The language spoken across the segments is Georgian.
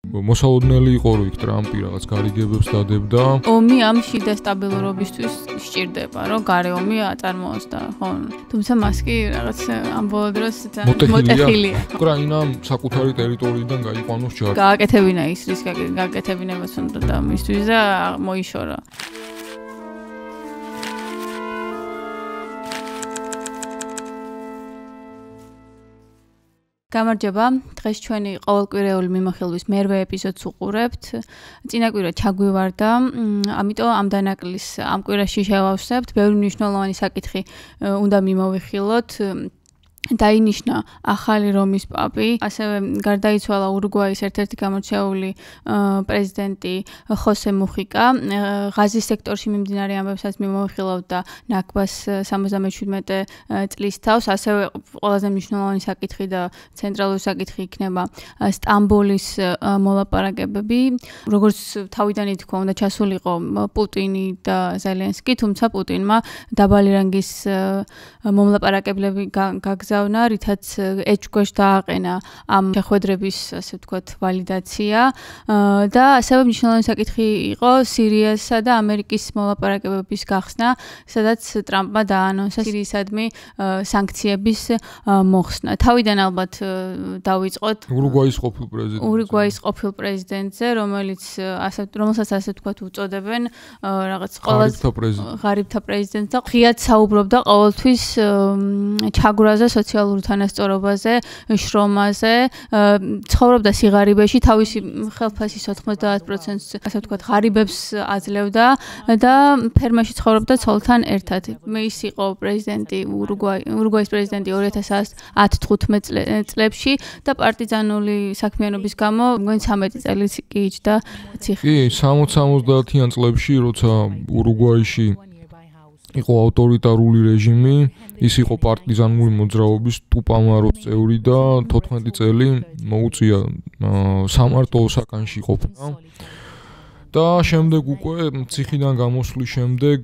მოსალოდნელი იყო, რომ იქ ტრამპი რაღაც გარიგებებს დადებდა. ომი ამ შიდა სტაბილურობისთვის სჭირდება, რომ გარე ომი აწარმოოს და ხო. თუმცა მას კი რაღაც ამ ბოლო დროს მოტეხილია. უკრაინამ საკუთარი ტერიტორიიდან გაიყვანოს ჯარი. გააკეთებინა ის რის გაკეთებინებას უნდა და მისთვის და მოიშორა. გამარჯობა, დღეს ჩვენი ყოველკვირეული მიმოხილვის მერვე ეპიზოდს უყურებთ. წინა კვირა ჩაგვივარდა, ამიტომ ამ დანაკლის ამ კვირაში შევავსებთ. ბევრი მნიშვნელოვანი საკითხი უნდა მიმოვიხილოთ. დაინიშნა ახალი რომის პაპი, ასევე გარდაიცვალა ურუგვაის ერთ-ერთი გამორჩეული პრეზიდენტი ხოსე მუხიკა. ღაზის სექტორში მიმდინარე ამბებსაც მიმოვიხილავთ და ნაკბას 77 წლის თავს, ასევე ყველაზე მნიშვნელოვანი საკითხი და ცენტრალური საკითხი იქნება სტამბოლის მოლაპარაკებები. როგორც თავიდან ითქვა, უნდა ჩასულიყო პუტინი და ზელენსკი, თუმცა პუტინმა დაბალი რანგის მომლაპარაკებლები გაგზავნა, რითაც ეჭვქვეშ დააყენა ამ შეხვედრების, ასე ვთქვათ, ვალიდაცია და ასევე მნიშვნელოვანი საკითხი იყო სირიასა და ამერიკის მოლაპარაკებების გახსნა, სადაც ტრამპმა დაანონსა სირიისადმი სანქციების მოხსნა. თავიდან ალბათ დავიწყოთ ურუგვაის ყოფილ პრეზიდენტზე, რომელსაც ასე ვთქვათ უწოდებენ რაღაც ყველაზე ღარიბთა პრეზიდენტს და ღიად საუბრობდა ყოველთვის ჩაგვრაზე, სოციალურ თანასწორობაზე, შრომაზე, ცხოვრობდა სიღარიბეში, თავისი ხელფასის 90%-ს, ასე ვთქვათ, ღარიბებს აძლევდა და ფერმაში ცხოვრობდა ცოლთან ერთად. ის იყო პრეზიდენტი ურუგვაის პრეზიდენტი 2010-15 წლებში და პარტიზანული საქმიანობის გამო 13 წელიც კი იჯდა ციხეში. კი, 60-70-იან წლებში, როცა ურუგვაიში იყო ავტორიტარული რეჟიმი, ის იყო პარტიზანული მოძრაობის ტუპამაროს წევრი და 14 წელი მოუწია სამარტო ოსაკანში ყოფნა. და შემდეგ უკვე ციხიდან გამოსვლის შემდეგ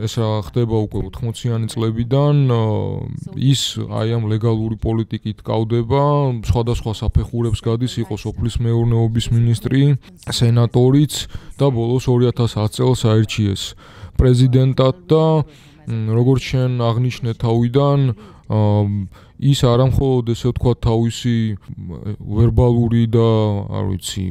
ეს რა ხდება უკვე 80-იანი წლებიდან, ის აი ამ ლეგალური პოლიტიკით კავდება, სხვადასხვა საფეხურებს გადის, იყო სოფლის მეურნეობის მინისტრი, სენატორიც და ბოლოს 2010 წელს აირჩიეს პრეზიდენტად და როგორც შენ აღნიშნე თავიდან, ის არამხოლოდ ესე ვთქვათ თავისი ვერბალური და არ ვიცი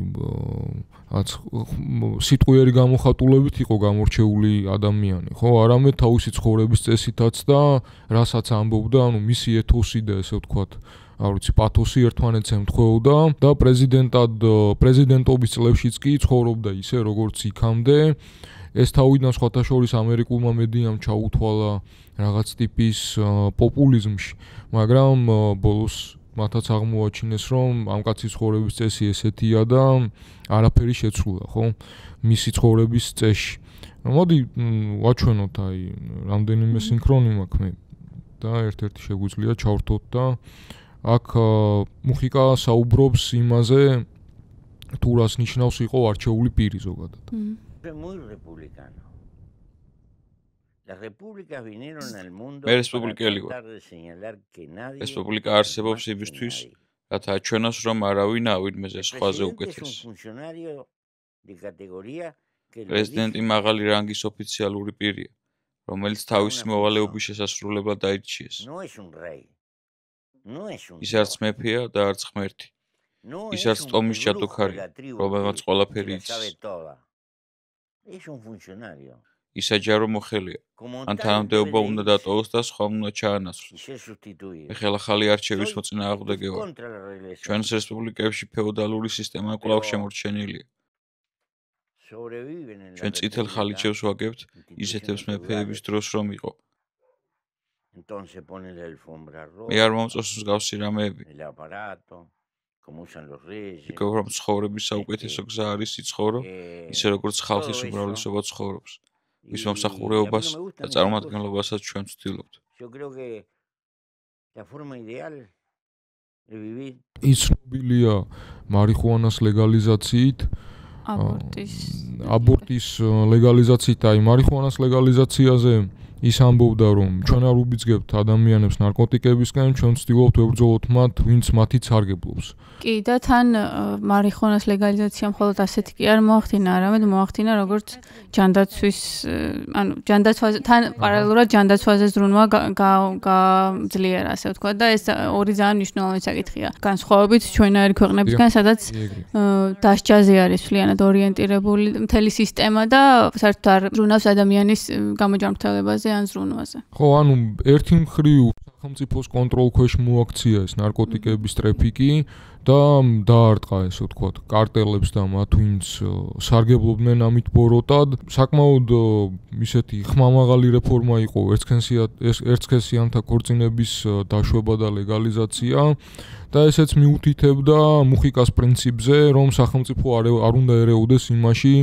სიტყვიერი გამოხატულებით იყო გამორჩეული ადამიანი, ხო, არამედ თავისი ცხოვრების წესითაც და რასაც ამბობდა, ანუ მისი ეთოსი და ესე ვთქვათ, არ ვიცი, პათოსი ერთმანეთს ემთხვეოდა და პრეზიდენტობის წლებშიც კი ცხოვრობდა ისე, როგორც იქამდე. ეს თავიდან სხვათა შორის ამერიკულმა მედიამ ჩაუთვალა რაღაც ტიპის პოპულიზმში, მაგრამ ბოლოს მათაც აღმოაჩინეს, რომ ამ კაცის ცხოვრების წესი ესეთია და არაფერი შეცვლა, ხო, მისი ცხოვრების წესში. მოდი ვაჩვენოთ აი რამდენიმე სინქრონი მაქვს მე და ერთ-ერთი შეგვიძლია ჩავრთოთ და აქ მუხიკა საუბრობს იმაზე, თუ რას ნიშნავს იყო არჩეული პირი ზოგადად. Muy republicano. Las repúblicas vinieron al mundo para tratar de señalar que nadie Respublika არსებობს იმისთვის, რათა აჩვენოს, რომ არავინ ავინმეზე სხვაზე უკეთეს. პრეზიდენტი მაღალი რანგის ოფიციალური პირია, რომელიც თავისი მოვალეობის შესასრულებლად დაირჩიეს. ის არც მეფეა და არც ღმერთი. ის არც ტომის ჯადოქარია, რომელმაც ყველაფერი იცის. ის საჯარო მოხელია, ან თანამდებობა უნდა დატოვოს და სხვა უნდა ჩაანაცვლოს. მე ხელახალი არჩევის მოწინააღმდეგე ვარ. ჩვენს რესპუბლიკებში ფეოდალური სისტემა კვლავ შემორჩენილია. ჩვენ წითელ ხალიჩებს ვაგებთ ისეთებს მეფეების დროს რომ იყო. მე არ მომწონს მსგავსი რამეები. იქ რომ ცხოვრების საუკეთესო გზა არის იცხოვრო, ისე როგორც ხალხის უმრავლესობა ცხოვრობს. მის მომსახურეობას და წარმომადგენლობასაც ჩვენ ვცდილობთ. ის ცნობილია მარიხუანას ლეგალიზაციით, აბორტის ლეგალიზაციით, აი მარიხუანას ლეგალიზაციაზე ის ამბობდა, რომ ჩვენ არ უბიძგებთ ადამიანებს ნარკოტიკებისგან, ჩვენ ვცდილობთ ვებრძოლოთ მათ, ვინც მათი სარგებლობს. კი, და თან მარიხუანას ლეგალიზაცია მხოლოდ ასეთი კი არ მოახდინა, არამედ მოახდინა როგორც ჯანდაცვის, ანუ ჯანდაცვაზე თან პარალელურად ჯანდაცვაზე ზრუნვა გაძლიერა, ასე ვთქვათ, და ეს ორი ძალიან მნიშვნელოვანი საკითხია. განსხვავებით ჩვენაერი ქვეყნებისგან, სადაც დასჯაზე არის მთლიანად ორიენტირებული მთელი სისტემა და საერთოდ არ ზრუნავს ადამიანის გამოჯანმრთელებაზე ან ზრუნვაზე. ხო, ანუ ერთი მხრივ სახელმწიფოს კონტროლ ქვეშ მოაქცია ეს ნარკოტიკების ტრაფიკი და დაარტყა, ესე ვთქვათ, კარტელებს და მათ ვინც სარგებლობდნენ ამით ბოროტად. საკმაოდ ისეთი ხმამაღალი რეფორმა იყო ერთსქესიანთა ქორწინების დაშვება და ლეგალიზაცია და ესეც მიუთითებდა მუხიკას პრინციპზე, რომ სახელმწიფო არ უნდა ერეუდეს იმაში,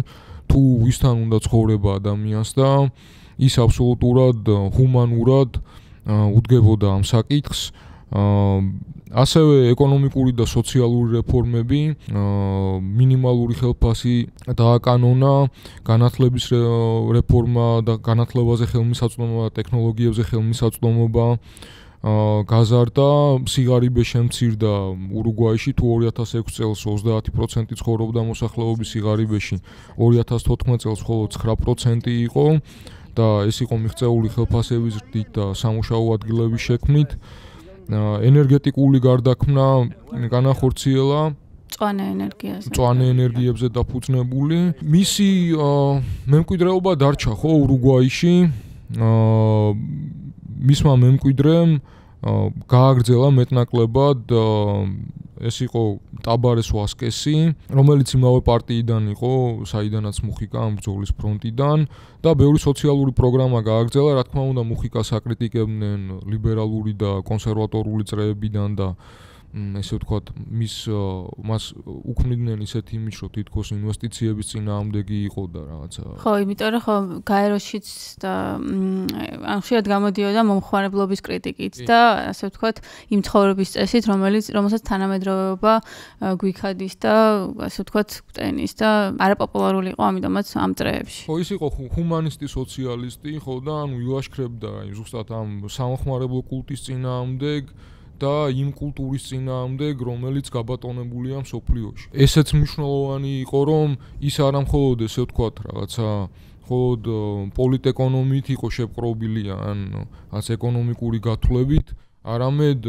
თუ ვისთან უნდა ცხოვრება ადამიანს და ის აბსოლუტურად ჰუმანურად უდგებოდა ამ საკითხს. ასევე ეკონომიკური და სოციალური რეფორმები, მინიმალური ხელფასი დააკანონა, განათლების რეფორმა და განათლებაზე ხელმისაწვდომობა, ტექნოლოგიებზე ხელმისაწვდომობა გაზარდა, სიგარიბე შემცირდა ურუგვაიში, თუ 2006 წელს 30% ცხოვრობდა მოსახლეობის სიგარიბეში, 2014 წელს მხოლოდ 9% იყო და ეს იყო მიღწეული ხელფასების ზრდით და სამუშაო ადგილების შექმნით. ენერგეტიკული გარდაქმნა განახორციელა მწვანე ენერგიებზე დაფუძნებული. მისი მემკვიდრეობა დარჩა ხო ურუგვაიში. მისმა მემკვიდრემ გააგრძელა მეტნაკლებად ეს იყო ტაბარეს ვასკესი, რომელიც იმავე პარტიიდან იყო, საიდანაც მუხიკა ამ ბრძოლის ფრონტიდან და ბევრი სოციალური პროგრამა გააგრძელა, რა თქმა უნდა, მუხიკას აკრიტიკებდნენ ლიბერალური და კონსერვატორული წრეებიდან და ესე ვთქვათ, მას უქმნიდნენ ისეთი იმით, რომ თითქოს ინვესტიციების წინააღმდეგი იყო და რაღაცა. ხო, იმიტომ რომ ხო გაეროშიც და ან ხშირად გამოდიოდა მომხმარებლობის კრიტიკით და ასე ვთქვათ, იმ ცხოვრების წესით, რომელსაც თანამედროვეობა გვიქადის და ასე ვთქვათ, გვტენის და არაპოპულარული იყო ამიტომაც ამ წრეებში. ხო, ის იყო ჰუმანისტი, სოციალისტი, ხო და ანუ ილაშქრებდა ზუსტად ამ სამხმარებლო კულტის წინააღმდეგ და იმ კულტურის წინააღმდეგ, რომელიც გაბატონებულია მსოფლიოში. ესეც მნიშვნელოვანი იყო, რომ ის არა მხოლოდ ესე ვთქვათ, რაღაცა მხოლოდ პოლიტეკონომიით იყო შეპყრობილი ან რაც ეკონომიკური გათვლებით, არამედ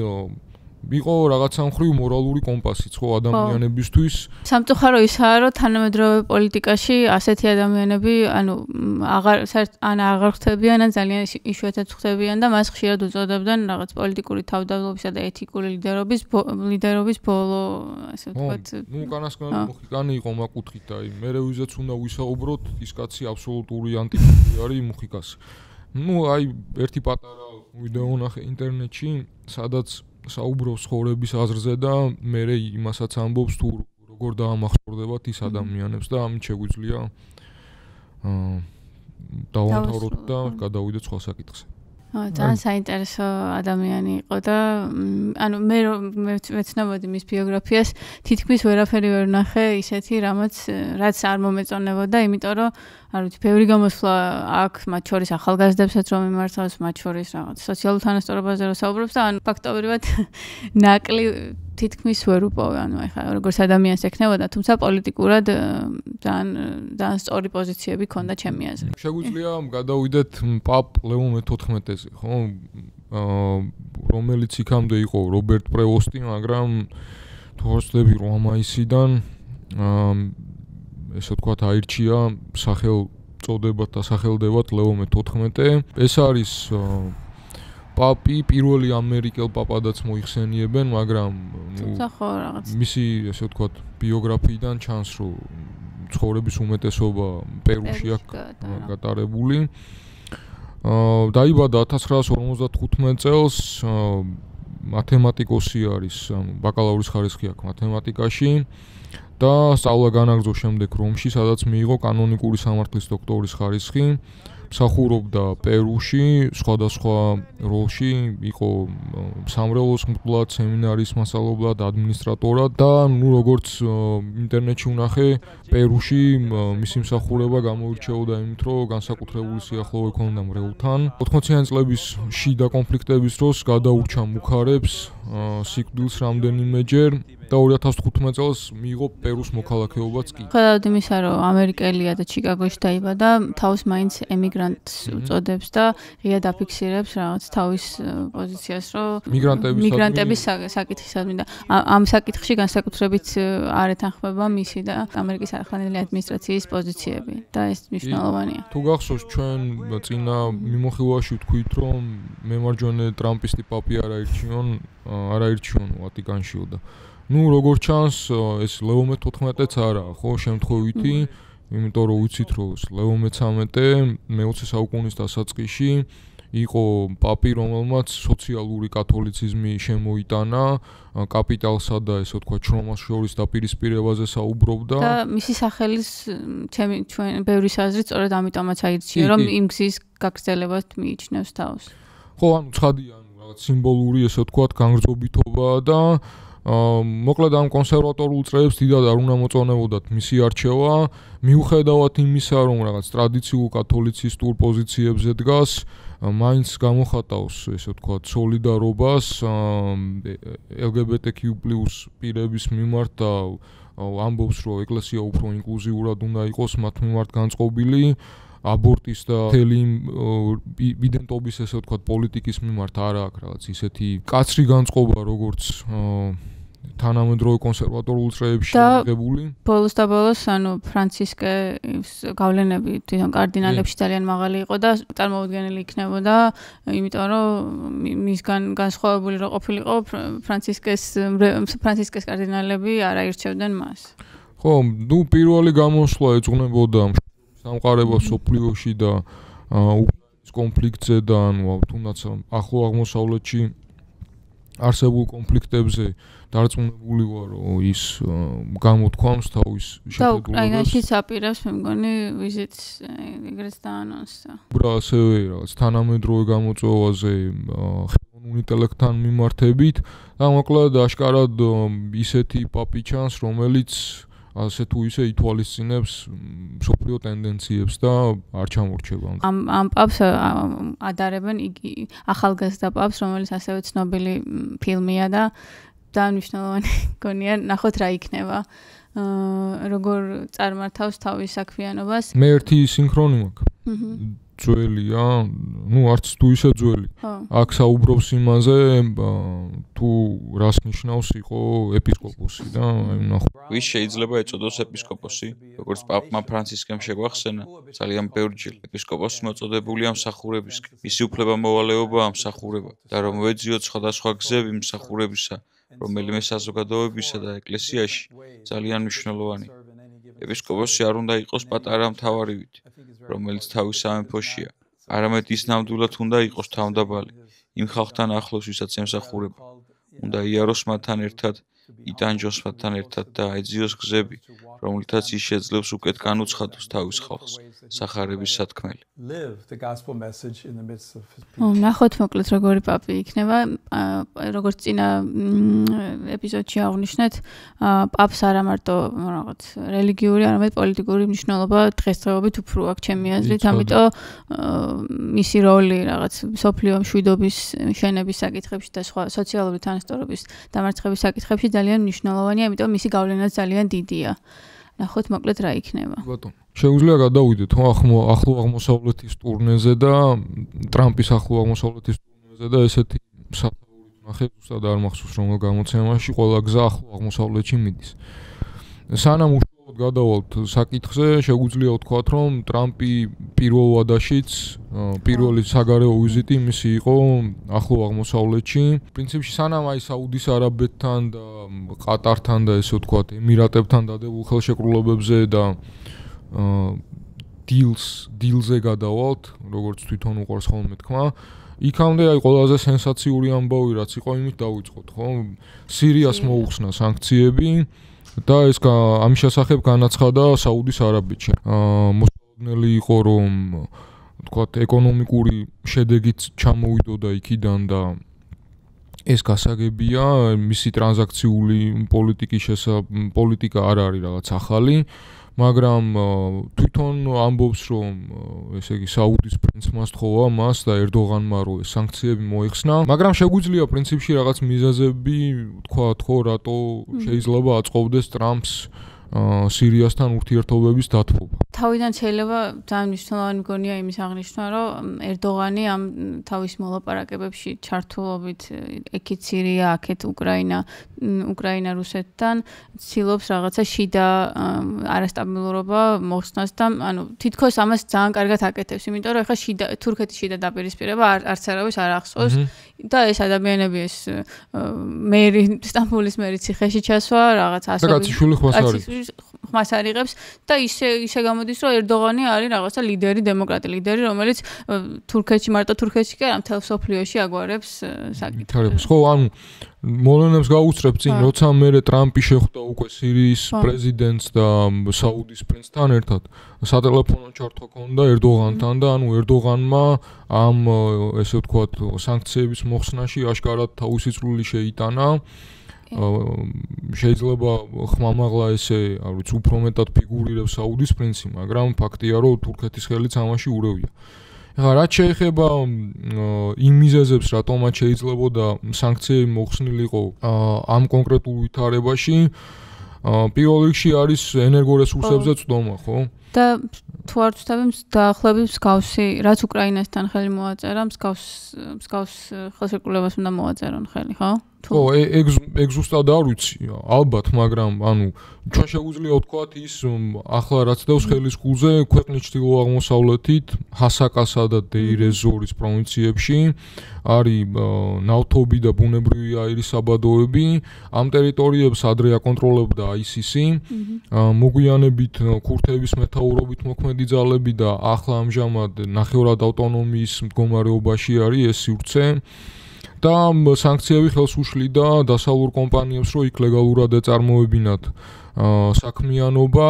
იყო რაღაცა მხრივ მორალური კომპასიც ხო ადამიანებისთვის. სამწუხარო ისაა, რომ თანამედროვე პოლიტიკაში ასეთი ადამიანები, ანუ აღარ ხვდებიან, ან ძალიან იშვიათად ხვდებიან და მას ხშირად უწოდებდნენ რაღაც პოლიტიკური თავდადლობისა და ეთიკური ლიდერობის ბოლო, ასე ვთქვათ. ნუ უკანასკნელი მუხიკანი იყო მაკუთხით, აი, მერე ვიზეც უნდა ვისაუბროთ, ის კაცი აბსოლუტური ანტიპატი არის მუხიკას. ნუ აი, ერთი პატარა ვიდეო ნახე ინტერნეტში, სადაც საუბრობს ცხოვრების აზრზე და მერე იმასაც ამბობს თუ როგორ დაამახსოვრდებათ ის ადამიანებს და ამით შეგვიძლია დავამთავროთ და გადავიდეთ სხვა საკითხზე. ძალიან საინტერესო ადამიანი იყო და ანუ მე მეცნობოდი მის ბიოგრაფიას, თითქმის ვერაფერი ვერ ვნახე ისეთი, რაც არ მომეწონებოდა, იმიტომ რომ არ ვიცი, ბევრი გამოსვლა აქვს, მათ შორის ახალგაზრდებსაც რომ მიმართავს, მათ შორის რაღაც სოციალურ თანასწორობაზე რომ საუბრობს და ანუ ფაქტობრივად ნაკლი თითქმის ვერ უპოვე, ანუ ეხლა როგორც ადამიანს ექნებოდა, თუმცა პოლიტიკურად ძალიან სწორი პოზიციები ჰქონდა ჩემი აზრით. შეგვიძლია გადავიდეთ პაპ ლეო მე-14-ზე, ხო? რომელიც იქამდე იყო რობერტ პრევოსტი, მაგრამ თუ არ ვცდები 8 მაისიდან ესე ვთქვათ, აირჩია სახელწოდებად და სახელდებად ლეო მე-14. ეს არის პაპი, პირველი ამერიკელ პაპადაც მოიხსენიებენ, მაგრამ მისი ესე ვთქვათ, ბიოგრაფიიდან ჩანს, რომ ცხოვრების უმეტესობა პერუში აქვს გატარებული. დაიბადა 1955 წელს, მათემატიკოსი არის, ბაკალავრის ხარისხი აქვს მათემატიკაში და სწავლა განაგრძო შემდეგ რომში, სადაც მიიღო კანონიკური სამართლის დოქტორის ხარისხი. მსახურობდა პერუში, სხვადასხვა როლში, იყო სამრევლოს მკვლად, სემინარის მასწავლებლად, ადმინისტრატორად და როგორც ინტერნეტში ვნახე, პერუში მისი მსახურება გამოირჩეოდა იმით, რომ განსაკუთრებული სიახლოვე ჰქონდა მრევლთან. 80-იანი წლების შიდა კონფლიქტების დროს გადაურჩა მუქარებს სიკვდილს რამდენიმეჯერ და 2015 წელს მიიღო პერუს მოქალაქეობაც კი. ხედავთ იმისა, რომ ამერიკელია და ჩიკაგოში დაიბადა, თავს მაინც ემიგრანტს უწოდებს და ღიად აფიქსირებს რაღაც თავის პოზიციას, რომ მიგრანტების საკითხისადმი და ამ საკითხში განსაკუთრებით არ ეთანხმება მისი და ამერიკის ახლანდელი ადმინისტრაციის პოზიციები და ეს მნიშვნელოვანია. თუ გახსოვს, ჩვენ წინა მიმოხილვაში ვთქვით, რომ მემარჯვენე ტრამპისტი პაპი არ აირჩიონ ვატიკანშიო და როგორც ჩანს, ეს ლეო მე-14-ც არაა, ხო, შემთხვევითი, იმიტომ რომ ვიცით, რომ ლეო მე-13 მე-20 საუკუნის დასაწყისში იყო პაპი, რომელმაც სოციალური კათოლიციზმი შემოიტანა, კაპიტალსა და ესე ვთქვათ, შრომას შორის დაპირისპირებაზე საუბრობდა. და მისი სახელის ჩვენ ბევრის აზრით სწორედ ამიტომაც აირჩია, რომ იმ გზის გაგრძელებად მიიჩნევს თავს. ხო, ანუ ცხადია, რაღაც სიმბოლური ესე ვთქვათ, განგრძობითობაა და მოკლედ ამ კონსერვატორულ წრეებს დიდად არ უნდა მოწონებოდათ მისი არჩევა, მიუხედავად იმისა, რომ რაღაც ტრადიციულ კათოლიცისტურ პოზიციებზე დგას, მაინც გამოხატავს, ესე ვთქვათ, სოლიდარობას LGBTQ+ პირების მიმართ და ამბობს, რომ ეკლესია უფრო ინკლუზიურად უნდა იყოს მათ მიმართ განწყობილი. აბორტის და მთელი იდენტობის ესე ვთქვათ პოლიტიკის მიმართ არ აქვს რაღაც ისეთი კაცრი განწყობა როგორც თანამედროვე კონსერვატორულ წრეებში მიღებული. ბოლოს და ბოლოს, ანუ ფრანცისკეს გავლენები თვითონ კარდინალებში ძალიან მაღალი იყო და წარმოუდგენელი იქნებოდა, იმიტომ რომ მისგან განსხვავებული რო ყოფილიყო ფრანცისკეს კარდინალები არ აირჩევდნენ მას. ხო, პირველი გამოსვლა ეძღვნებოდა სამყარებას სოფლიოში და უკრაინის კონფლიქტზე და თუნდაც ახლო აღმოსავლეთში არსებულ კონფლიქტებზე დარწმუნებული ვარ, რომ ის გამოთქვამს თავის შეხედულებას. და უკრაინაშიც აპირებს, მე მგონი, ვიზიტს ეგრეც დაანონსა. ასევე რაღაც თანამედროვე გამოწვევაზე ხელოვნურ ინტელექტთან მიმართებით და მოკლედ ашკარად ისეთი პაპი ჩანს, რომელიც ასე თუ ისე ითვალისწინებს მსოფლიო ტენდენციებს და არ ჩამორჩება. ამ პაპს ადარებენ იგი ახალგაზრდა პაპს, რომელიც ასევე ცნობილი ფილმია და მნიშვნელოვანი გონია ნახოთ რა იქნება. როგორ წარმართავს თავის საქმიანობას. მე ერთი სინქრონი მაქვს. ძველია, არც თუ ისე ძველი. აქ საუბრობს იმაზე, თუ რას ნიშნავს იყო ეპისკოპოსი და ვის შეიძლება ეწოდოს ეპისკოპოსი? როგორც პაპმა ფრანცისკემ შეგვახსენა, ძალიან ბევრჯერ ეპისკოპოსი მოწოდებულია მსახურებისკენ. მისი უფლებამოვალეობაა მსახურება და რომ ვეძიოთ სხვადასხვა გზები მსახურებისა, რომელიმე საზოგადოებისა და ეკლესიაში ძალიან მნიშვნელოვანია. ეპისკოპოსი არ უნდა იყოს პატარა მთავარივით, რომელიც თავის სამეფოშია, არამედ ის ნამდვილად უნდა იყოს თავმდაბალი, იმ ხალხთან ახლოს, ვისაც ემსახურება. უნდა იაროს მათთან ერთად, იტანჯოს მათთან ერთად და აეძიოს გზები, რომლითაც ის შეძლებს უკეთ განუცხადოს თავის ხალხს, სახარების სათქმელი. ნახოთ მოკლედ როგორი პაპი იქნება, როგორც წინა ეპიზოდში აღვნიშნეთ, პაპს არა მარტო რაღაც რელიგიური, არამედ პოლიტიკური მნიშვნელობა დღესდღეობით უფრო აქვს ჩემი აზრით, ამიტომ მისი როლი რაღაც სოფლიო მშვიდობის შენების საკითხებში და სხვა სოციალური თანასწორობის დამარცხების საკითხებში ძალიან მნიშვნელოვანია, ამიტომ მისი გავლენაც ძალიან დიდია. ნახოთ მოკლედ რა იქნება. ბატონო, შეუძლია გადავიდეთ ახლო აღმოსავლეთის ტურნეზე და ტრამპის ახლო აღმოსავლეთის ტურნეზე და ესეთი საფაური ნახეთ, უბრალოდ არ მახსოვს რომელ გამოცემაში ყველა გზა ახლო აღმოსავლეთში მიდის. სანამ უშუალოდ გადავალთ საკითხზე, შეგვიძლია ვთქვათ, რომ ტრამპი პირველ ვადაშიც პირველი საგარეო ვიზიტი მისი იყო ახლო აღმოსავლეთში. პრინციპში სანამ აი საუდის არაბეთთან და ყატართან და ესე ვთქვათ, ემირატებთან დადებულ ხელშეკრულებებზე და დილზე გადავალთ, როგორც თვითონ უყვარს ხოლმე თქვა, იქამდე აი ყველაზე სენსაციური ამბავი რაც იყო, იმით დავიწყოთ, ხო? სირიას მოუხსნა სანქციები და ეს ამის შესახებ განაცხადა საუდის არაბეთში. მოსალოდნელი იყო, რომ თქვათ ეკონომიკური შედეგიც ჩამოვიდოდა იქიდან და ეს გასაგებია, მისი ტრანზაქციული პოლიტიკა არ არის რაღაც ახალი, მაგრამ თვითონ ამბობს, რომ ესე იგი საუდის პრინცმა სთხოვა მას და ერდოღანმა რო ეს სანქციები მოიხსნა, მაგრამ შეგვიძლია პრინციპში რაღაც მიზეზები თქვათ, ხო, რატო შეიძლება აწყობდეს ტრამპს სირიასთან ურთიერთობების დათბობა. თავიდან შეიძლება ძალიან მნიშვნელოვანი მგონია იმის აღნიშვნა, რომ ერდოღანი ამ თავის მოლაპარაკებებში ჩართულობით ეკით სირია, აქეთ უკრაინა რუსეთთან ცდილობს რაღაცა შიდა არასტაბილურობა მოხსნას და ანუ თითქოს ამას ძალიან კარგად აკეთებს, იმიტომ რომ ეხლა თურქეთის შიდა დაპირისპირება არც არავის არ ახსოვს და ეს ადამიანები ეს სტამბოლის მერი ციხეში ჩასვა, რაღაც ასები ხმას არიღებს და ისე გამოდის, რომ ერდოღანი არის რაღაცა დემოკრატი ლიდერი, რომელიც თურქეთში მარტო თურქეთში კი არა, მთელ მსოფლიოში აგვარებს საკითხებს. ხო, ანუ მოვლენებს გაუწრებ წინ, როცა მერე ტრამპი შეხვდა უკვე სირიის პრეზიდენტს და საუდის პრინცთან ერთად, სატელეფონო ჩართვა ჰქონდა ერდოღანთან და ანუ ერდოღანმა ამ ესე ვთქვათ სანქციების მოხსნაში აშკარად თავისი წვლილი შეიტანა. შეიძლება ხმამაღლა ესე, არ ვიცი, უფრო მეტად ფიგურირებს საუდის პრინცი, მაგრამ ფაქტია, რომ თურქეთის ხელიც ამაში ურევია. ეხლა რაც შეეხება იმ მიზეზებს, რატომაც შეიძლებოდა სანქციები მოხსნილიყო ამ კონკრეტულ ვითარებაში, პირველ რიგში არის ენერგორესურსებზე წვდომა, ხო? და თუ არ ვცდები დაახლოებით მსგავსი, რაც უკრაინასთან ხელი მოაწერა, მსგავს ხელშეკრულებას უნდა მოაწერონ ხელი, ხო? ხო, ეგ ზუსტად არ ვიცი, ალბათ, მაგრამ ანუ ჩვენ შეგვიძლია ვთქვათ ის ახლა რაც დევს ხელის კულზე ქვეყნის ჩრდილო-აღმოსავლეთით, ჰასაკასა და დეირ-ეს-ზორის პროვინციებში არის ნავთობი და ბუნებრივი აირის საბადოები, ამ ტერიტორიებს ადრე აკონტროლებდა ISIS, მოგვიანებით ქურთების მეთაურობით მოქმედი ძალები და ახლა ამჟამად ნახევრად ავტონომიის მდგომარეობაში არის ეს სივრცე. და სანქციები ხელს უშლიდა დასავლურ კომპანიებს, რომ იქ ლეგალურად ეწარმოებინათ საქმიანობა,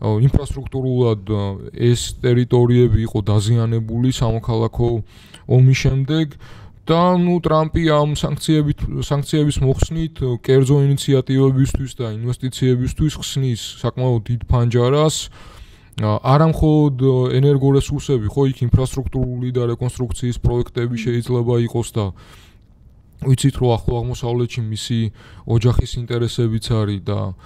ინფრასტრუქტურულად ეს ტერიტორიები იყო დაზიანებული სამოქალაქო ომის შემდეგ და ტრამპი ამ სანქციების მოხსნით კერძო ინიციატივებისთვის და ინვესტიციებისთვის ხსნის საკმაოდ დიდ ფანჯარას. არა მხოლოდ ენერგორესურსები, ხო, იქ ინფრასტრუქტურული და რეკონსტრუქციის პროექტები შეიძლება იყოს და ვიცით, რომ ახლო აღმოსავლეთში მისი ოჯახის ინტერესებიც არის და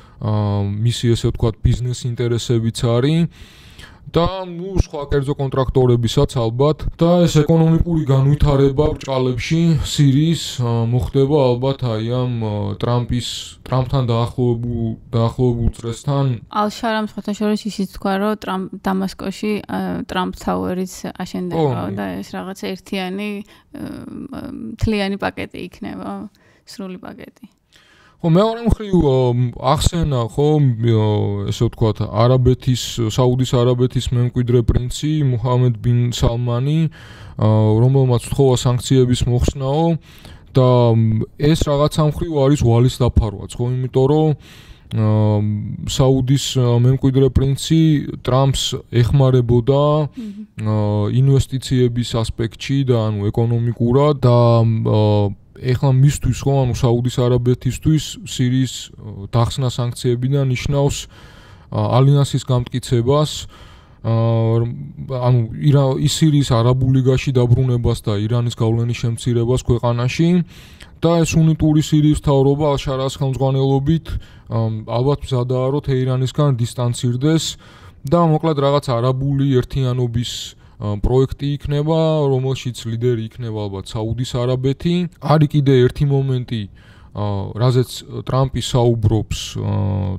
მისი ესე ვთქვათ ბიზნეს ინტერესებიც არის და სხვა კერძო კონტრაქტორებისაც ალბათ და ეს ეკონომიკური განვითარება ბრჭყალებში სირიის მოხდება ალბათ აი ამ ტრამპთან დაახლოებულ წრესთან. ალ-შარამ სხვათა შორის ისიც თქვა, რომ დამასკოში ტრამპ თაუერიც აშენდება და ეს რაღაცა ერთიანი მთლიანი პაკეტი იქნება, სრული პაკეტი. ხო, მეორე მხრივ ახსენა, ხო, ესე ვთქვათ, საუდის არაბეთის მემკვიდრე პრინცი მუჰამედ ბინ სალმანი, რომელმაც სთხოვა სანქციების მოხსნაო და ეს რაღაცა მხრივ არის ვალის დაფარვაც, ხო, იმიტომ რომ საუდის მემკვიდრე პრინცი ტრამპს ეხმარებოდა ინვესტიციების ასპექტში და ანუ ეკონომიკურად და ეხლა მისთვის ხო, ანუ საუდის არაბეთისთვის სირიის დახსნა სანქციებიდან ნიშნავს ალიანსის გამტკიცებას, ანუ სირიის არაბულ ლიგაში დაბრუნებას და ირანის გავლენის შემცირებას ქვეყანაში და ეს უნიტური სირიის მთავრობა ალ-შარას ხელმძღვანელობით ალბათ მზადაა, რომ თეირანისგან დისტანცირდეს და მოკლედ რაღაც არაბული ერთიანობის პროექტი იქნება, რომელშიც ლიდერი იქნება ალბათ საუდის არაბეთი. არის კიდე ერთი მომენტი, რაზეც ტრამპი საუბრობს,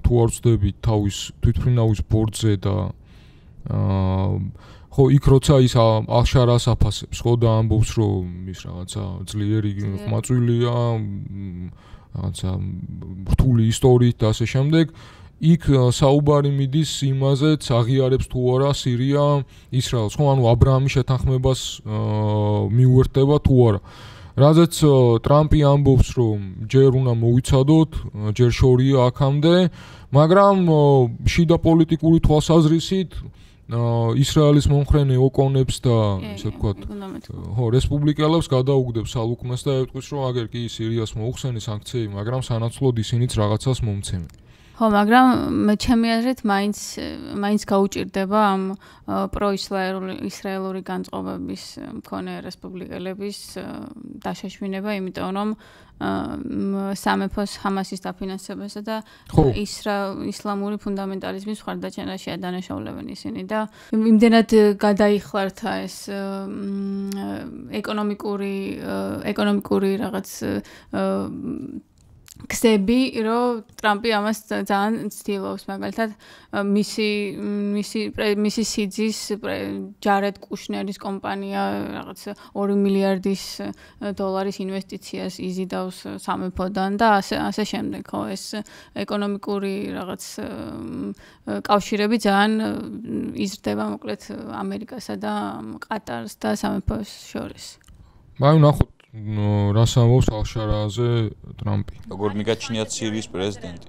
თუ არ ვცდებით თავის თვითმფრინავის ბორტზე და ხო, იქ როცა ის ალ-შარას აფასებს, ხო და ამბობს, რომ ის რაღაცა ძლიერი ხმაწვილია, რაღაცა რთული ისტორიით და ასე შემდეგ. იქ საუბარი მიდის იმაზეც, აღიარებს თუ არა სირია ისრაელს, ხო, ანუ აბრაამის შეთანხმებას მიუერთდება თუ არა. რაზეც ტრამპი ამბობს, რომ ჯერ უნდა მოვიცადოთ, ჯერ შორია აქამდე, მაგრამ შიდა პოლიტიკური თვალსაზრისით ისრაელის მომხრენი ოკონებს და ესე ვთქვათ, რესპუბლიკელებს გადაუგდებს ალუკმას და ეტყვის, რომ აგერ კი სირიას მოუხსენი სანქციები, მაგრამ სანაცვლოდ ისინიც რაღაცას მომცემენ. ხო, მაგრამ მე ჩემი აზრით მაინც გაუჭირდება ამ პროისრაელური განწყობების მქონე რესპუბლიკელების დაშაშვინება, იმიტომ რომ სამეფოს ჰამასის დაფინანსებასა და ისლამური ფუნდამენტალიზმის მხარდაჭერაში ადანაშაულებენ ისინი და იმდენად გადაიხლართ ეს ეკონომიკური რაღაც გზები, რომ ტრამპი ამას ძალიან ცდილობს, მაგალითად მისი სიძის ჯარედ კუშნერის კომპანია რაღაც 2 მილიარდის დოლარის ინვესტიციას იზიდავს სამეფოდან და ასე შემდეგ, ხო, ეს ეკონომიკური რაღაც კავშირები ძალიან იზრდება მოკლედ ამერიკასა და ყატარს და სამეფოს შორის. მაგრამ ნახოთ რას ამბობს ალ-შარააზე ტრამპი. როგორ მიგაჩნიათ სირიის პრეზიდენტი?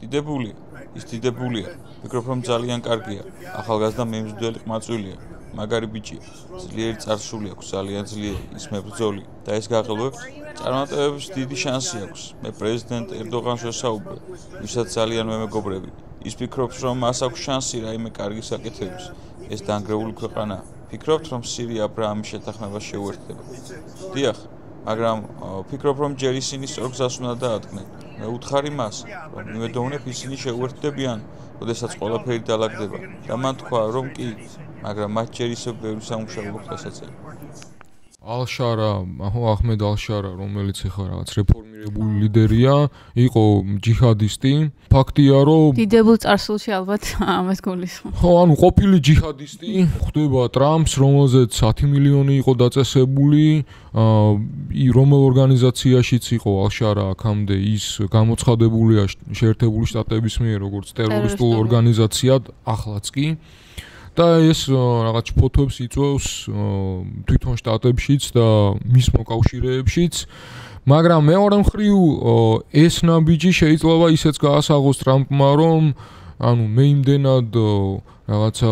დიდებულია. ვფიქრობ, რომ ძალიან კარგია. ახალგაზრდა მემზრდელი ყმაწვილია. მაგარი ბიჭია. ძლიერი წარსული აქვს, ძალიან ძლიერი, ის მებრძოლი და ეს გაღელვებს წარმატებების დიდი შანსი აქვს. მე პრეზიდენტ ერდოღანს ვესაუბრე, ვისაც ძალიან მემეგობრები. ის ფიქრობს, რომ მას აქვს შანსი რაიმე კარგი საკეთების. ეს დანგრეული ქვეყანაა. ფიქრობთ, რომ სირია აბრაამის შეთანხმებას შეუერთდება? დიახ, მაგრამ ფიქრობ, რომ ჯერ ისინი სწორ გზას უნდა დაადგნენ. მე უთხარი მას, რომ იმედოვნებ ისინი შეუერთდებიან, როდესაც ყველაფერი დაალაგდება და მან თქვა, რომ კი, მაგრამ მათ ჯერ ისევ ბევრი სამუშაო გასაწევია. აჰმედ ალ-შარა, რომელიც ეხლა რაღაც რეფორმირებული ლიდერია, იყო ჯიჰადისტი. ფაქტია, რომ დიდებულ წარსულში ალბათ ამას გულისხმობ. ხო, ყოფილი ჯიჰადისტი ხდება ტრამპს, რომელზეც 10 მილიონი იყო დაწესებული, რომელ ორგანიზაციაშიც იყო ალ-შარა აქამდე ის გამოცხადებულია შეერთებული შტატების მიერ როგორც ტერორისტულ ორგანიზაციად, ახლაც კი. და ეს რაღაც ფოტოებს იწვევს თვითონ შტატებშიც და მის მოკავშირეებშიც, მაგრამ მეორე მხრივ ეს ნაბიჯი შეიძლება ისეც გაასაღოს ტრამპმა, რომ მე იმდენად რაღაცა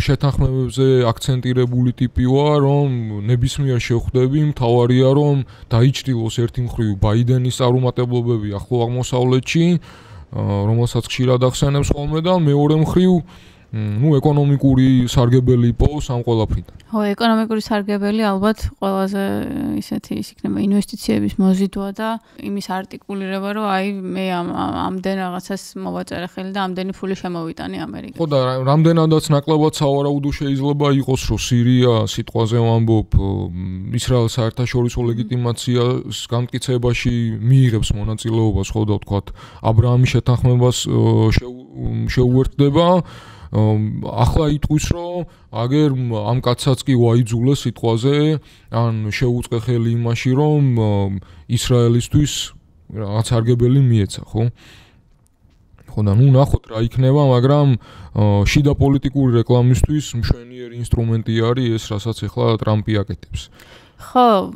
შეთანხმებებზე აქცენტირებული ტიპი ვარ, რომ ნებისმიერ შეხვდები მთავარია, რომ დაიჭრილოს ერთი მხრივ ბაიდენის წარუმატებლობები ახლო აღმოსავლეთში, რომელსაც ხშირად ახსენებს ხოლმე და მეორე მხრივ ეკონომიკური სარგებელი იპოვოს ამ ყველაფრიდან. ხო, ეკონომიკური სარგებელი ალბათ ყველაზე ისეთი ის იქნება ინვესტიციების მოზიდვა და იმის არტიკულირება, რომ მე ამდენ რაღაცას მოვაწერე ხელი და ამდენი ფული შემოვიტანე ამერიკაში. ხო და რამდენადაც ნაკლებად სავარაუდო შეიძლება იყოს, რომ სირია სიტყვაზე ვამბობ ისრაელს საერთაშორისო ლეგიტიმაციას გამტკიცებაში მიიღებს მონაწილეობას, ხო და ვთქვათ, აბრაამის შეთანხმებას შეუერთდება. ახლა იტყვის, რომ აგერ ამ კაცსაც კი ვაიძულეს სიტყვაზე, ან შეუწყე ხელი იმაში, რომ ისრაელისთვის რაღაც სარგებელი მიეცა, ხო? ხო და ნახოთ რა იქნება, მაგრამ შიდა პოლიტიკური რეკლამისთვის მშვენიერი ინსტრუმენტი არის ეს, რასაც ახლა ტრამპი აკეთებს. ხო,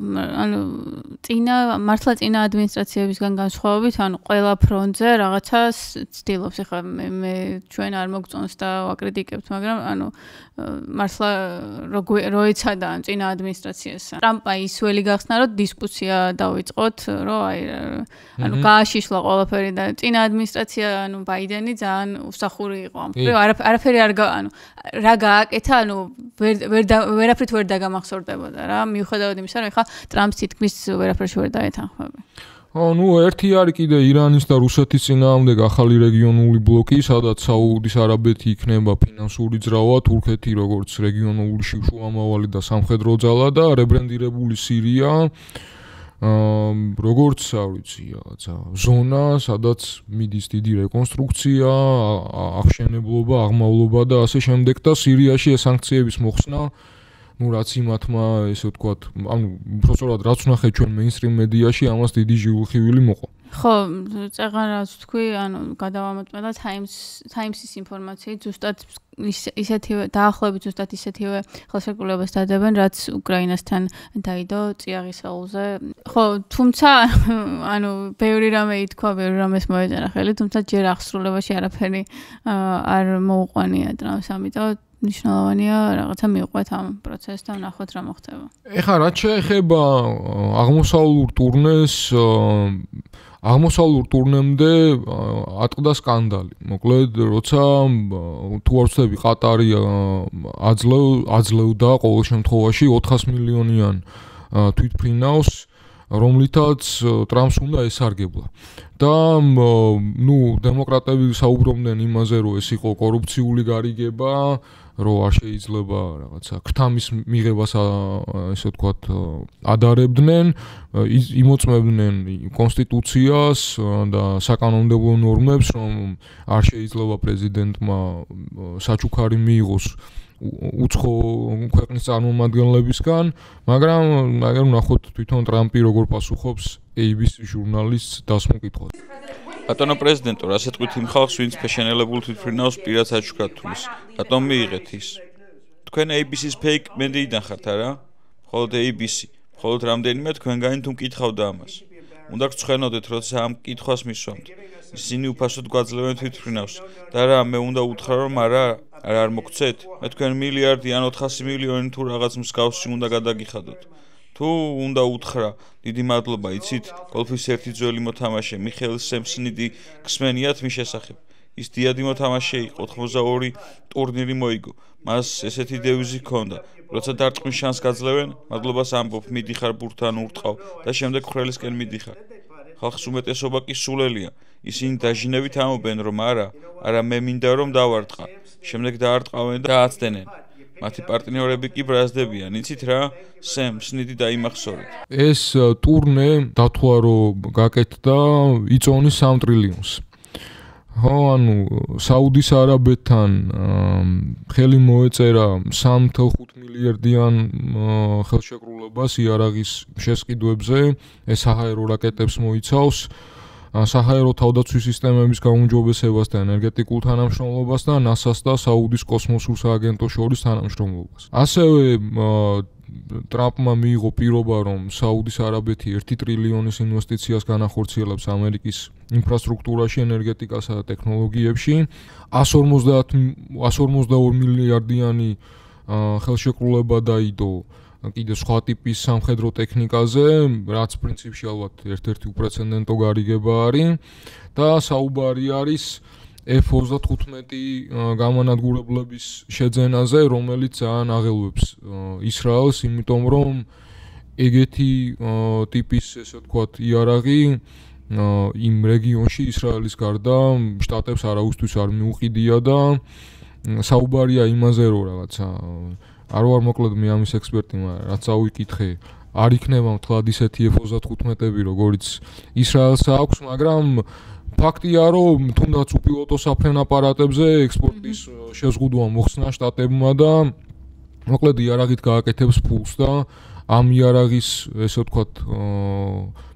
მართლა წინა ადმინისტრაციებისგან განსხვავებით, ყველა ფრონტზე რაღაცას ცდილობს. ეხლა მე ჩვენ არ მოგწონს და ვაკრიტიკებთ, მაგრამ მართლა რო ეცადა წინა ადმინისტრაციას. ტრამპმა ის ველი გახსნა, რომ დისკუსია დავიწყოთ, რომ გააშიშლა ყველაფერი და წინა ადმინისტრაცია, ბაიდენი ძალიან უსახური იყო. არაფერი რა გააკეთა, ვერაფრით ვერ დაგამახსოვრდებოდა რა. მიუხედავად იმისა, რომ ეხლა ტრამპს თითქმის ვერაფერში ვერ დაეთანხმება. ერთი არის კიდე ირანის და რუსეთის წინააღმდეგ ახალი რეგიონული ბლოკი, სადაც საუდის არაბეთი იქნება ფინანსური ძრავა, თურქეთი როგორც რეგიონული შუამავალი და სამხედრო ძალა და რებრენდირებული სირია, როგორც რაღაცა ზონა, სადაც მიდის დიდი რეკონსტრუქცია, აღშენებლობა, აღმავლობა და ასე შემდეგ და სირიაში ეს სანქციების მოხსნა რაც იმათმა, ესე ვთქვათ, უბრალოდ რაც ვნახეთ ჩვენ მეინსტრიმ მედიაში, ამას დიდი ჟიულხივილი მოყვა. ხო, წეგან რაც თქვი, ანუ გადავამოწმე Times-ის ინფორმაციით, ზუსტად ისეთივე დაახლოებით ზუსტად ისეთივე ხელშეკრულებას დადებენ, რაც უკრაინასთან დაიდო წიაღის აუზზე. ხო, თუმცა ანუ ბევრი რამე ითქვა, ბევრი რამეს მოეწერა ხელი, თუმცა ჯერ აღსრულებაში არაფერი არ მოუყვანია ტრამპს, ამიტომ ნიშნულოვანია რაღაცა მივყვეთ ამ პროცესს და ვნახოთ რა მოხდება. ეხლა რაც შეეხება აღმოსავლურ ტურნეს აღმოსავლურ ტურნემდე ატყდა სკანდალი. მოკლედ, როცა თუ არ ვცდები, ყატარი აძლევდა ყოველ შემთხვევაში 400 მილიონიან თვითმფრინავს, რომლითაც ტრამპს უნდა ესარგებლა. და დემოკრატები საუბრობდნენ იმაზე, რომ ეს იყო კორუფციული გარიგება, რომ არ შეიძლება რაღაცა ქრთამის მიღებას ესე ვთქვათ ადარებდნენ, იმოწმებდნენ კონსტიტუციას და საკანონმდებლო ნორმებს, რომ არ შეიძლება პრეზიდენტმა საჩუქარი მიიღოს უცხო ქვეყნის წარმომადგენლებისგან, მაგრამ ვნახოთ თვითონ ტრამპი როგორ პასუხობს ABC ჟურნალისტს დასმულ კითხვას. ბატონო პრეზიდენტო, რა სიტყვით იმ ხალხს, ვინც ფეშენელებულ თვითმფრინავს პირად საჩუქრად თulis, რატომ მიიღეთ ის? თქვენ ABC-ს fake მედიიდან ხართ, არა? მხოლოდ ABC, მხოლოდ რამდენიმე თქვენგანი თუ მკითხავდა ამას. უნდა გწვენოდეთ, როცა ამ კითხვას მისვამთ. ისინი უფასოდ გვაძლევენ თვითმფრინავს და რა მე უნდა უთხრა, რომ არ მოგცეთ? მე თქვენ მილიარდი ან 400 მილიონი თუ რაღაც მსგავსი უნდა გადაგიხადოთ. თუ უნდა უთხრა, დიდი მადლობა, იცით, გოლფის ერთი ძველი მოთამაშე მიხეილ სემსნიდი გსმენიათ მის შესახებ. ის დიადი მოთამაშე იყო, 82 ტურნირი მოიგო. მას ესეთი დევიზი ჰქონდა, როცა დარტყმის შანსს გაძლევენ, მადლობას ამბობ, მიდიხარ ბურთან ურტყავ და შემდეგ ხრელისკენ მიდიხარ. ხალხს უმეტესობა კი სულელია. ისინი დაჟინებით ამობენ, რომ არა მე მინდა რომ დავარტყა. შემდეგ დაარტყავენ და აცდენენ. მათი პარტნიორები კი ბრაზდებიან, იცით რა? სემ სნიდი დაიმახსოვრეთ. ეს ტურნე დათვალა რომ გაკეთდა იწონის 3 ტრილიონს. ხო, ანუ საუდის არაბეთთან ხელი მოეწერა 3.5 მილიარდიან ხელშეკრულებას იარაღის შესყიდვებზე, ეს საჰაერო რაკეტებს მოიცავს. საჰაერო თავდაცვის სისტემების გაუმჯობესებას და ენერგეტიკულ თანამშრომლობას და NASA-ს და საუდის კოსმოსურ სააგენტოს შორის თანამშრომლობას. ასევე ტრამპმა მიიღო პირობა, რომ საუდის არაბეთი 1 ტრილიონის ინვესტიციას განახორციელებს ამერიკის ინფრასტრუქტურაში, ენერგეტიკასა და ტექნოლოგიებში. 152 მილიარდიანი ხელშეკრულება დაიდო კიდე სხვა ტიპის სამხედრო ტექნიკაზე, რაც პრინციპში ალბათ ერთ-ერთი უპრეცედენტო გარიგება არის და საუბარი არის F-35 გამანადგურებლების შეძენაზე, რომელიც ძალიან აღელვებს ისრაელს, იმიტომ რომ ეგეთი ტიპის, ესე ვთქვათ, იარაღი იმ რეგიონში ისრაელის გარდა შტატებს არავისთვის არ მიუყიდია და საუბარია იმაზე, რომ რაღაცა არ ვარ მოკლედ მე ამის ექსპერტი, მაგრამ რაც ავიკითხე, არ იქნება მთლად ისეთი F-35-ები, როგორც ისრაელს აქვს, მაგრამ ფაქტია, რომ თუნდაც უპილოტო საფრენ აპარატებზე ექსპორტის შეზღუდვა მოხსნა შტატებმა და მოკლედ იარაღით გააკეთებს ფულს და ამ იარაღის, ესე ვთქვათ,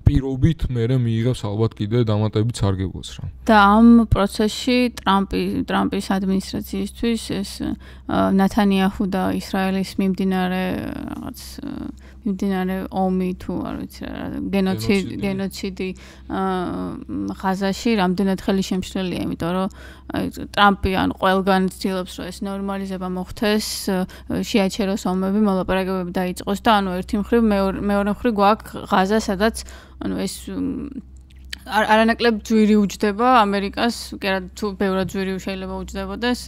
პირობით მერე მიიღებს ალბათ კიდე დამატებით სარგებლობას რა. და ამ პროცესში ტრამპის ადმინისტრაციისთვის ეს ნათანიაჰუ და ისრაელის მიმდინარე ომი თუ არ ვიცი რა გენოციდი ღაზაში რამდენად ხელი შემშლელია, იმიტომ რომ ტრამპი ან ყველგან ცდილობს რომ ეს ნორმალიზება მოხდეს, შეაჩეროს ომები, მოლაპარაკებები დაიწყოს და ანუ ერთი მხრივ მეორე მხრივ გვაქვს ღაზა, სადაც ანუ ეს არანაკლებ ძვირი უჯდება ამერიკას, თუ ბევრად ძვირი შეიძლება უჯდებოდეს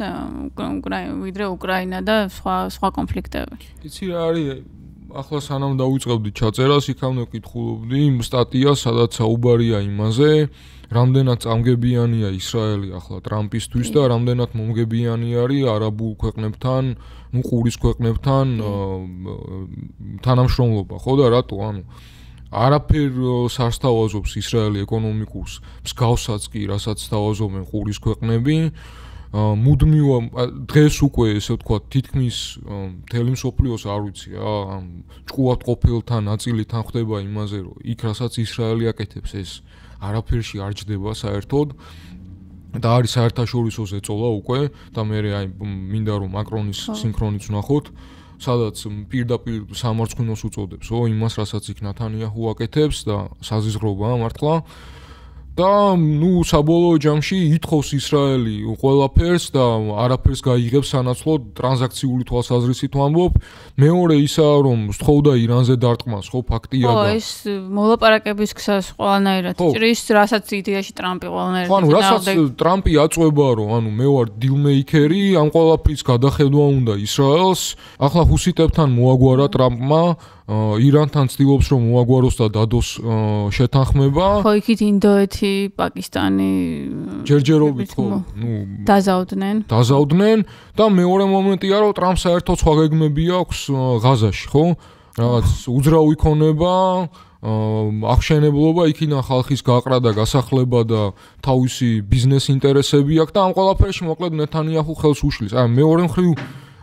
ვიდრე უკრაინა და სხვა კონფლიქტები. იცი რა არის, ახლა სანამ დავიწყებდი ჩაწერას, იქამდე ვკითხულობდი იმ სტატიას, სადაც საუბარია იმაზე, რამდენად წამგებიანია ისრაელი ახლა ტრამპისთვის და რამდენად მომგებიანი არის არაბულ ქვეყნებთან, ყურის ქვეყნებთან თანამშრომლობა, ხო და რატო? ანუ არაფერ სარსთავაზობს ისრაელი ეკონომიკურს, მსგავსაც კი, რასაც სთავაზობენ ყურის ქვეყნები. მუდმივ დღეს უკვე ესე ვთქვათ, თითქმის მთელი მსოფლიოს არ ვიცი რა, ჭკუად ყოფილთა ნაწილი თან ხდება იმაზე, რომ იქ რასაც ისრაელი აკეთებს ეს არაფერში არ ჯდება საერთოდ და არის საერთაშორისო ზეწოლა უკვე და მე აი მინდა რომ მაკრონის სინქრონიც ვნახოთ სადაც პირდაპირ სამარცხვინოს უწოდებს იმას რასაც იქ ნათანიაჰუ აკეთებს და საზიზღრობაა მართლა და ნუ საბოლოო ჯამში ითხოვს ისრაელი ყველაფერს და არაფერს გაიღებს სანაცვლოდ ტრანზაქციული თვალსაზრისით ვამბობ მეორე ისაა რომ სთხოვდა ირანზე დარტყმას ხო ფაქტია და ეს მოლაპარაკების გზას ყველანაირად ჭრის რასაც იდეაში ტრამპი ყველანაირად ანუ რასაც ტრამპი აწვება რომ ანუ მე ვარ დილმეიქერი ამ ყველაფრის გადახედვა უნდა ისრაელს ახლა ჰუსიტებთან მოაგვარა ტრამპმა ირანთან ცდილობს რომ მოაგვაროს და დადოს შეთანხმება. ხო, იქით ინდოეთი, პაკისტანი ჯერჯერობით ხო, დაზავდნენ და მეორე მომენტია რომ ტრამპს საერთოდ სხვა გეგმები აქვს ღაზაში, ხო? რაღაც უძრავი ქონება, აღშენებლობა, იქიდან ხალხის გაყრა და გასახლება და თავისი ბიზნეს ინტერესები აქვს და ამ ყველაფერში მოკლედ ნეთანიაჰუ ხელს უშლის. აი მეორე მხრივ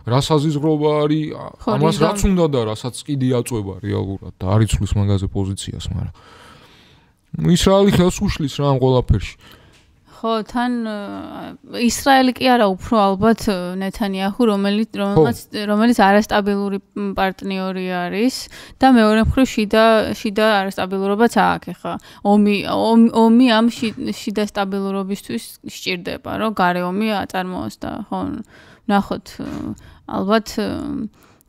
რას აზიზღრობა არის, ამას რაც უნდა და რასაც კიდე აწვება რეალურად და არ იცვლის მაგაზე პოზიციას, მაგრამ ისრაელი ხელს უშლის რა ამ ყველაფერში. ხო, თან ისრაელი კი არა უფრო ალბათ ნეთანიაჰუ, რომელიც არასტაბილური პარტნიორი არის და მეორე მხრივ შიდა არასტაბილურობაც აქვს ხა. ომი ამ შიდა სტაბილურობისთვის სჭირდება, რომ გარე ომი აწარმოოს და ხო ნახოთ ალბათ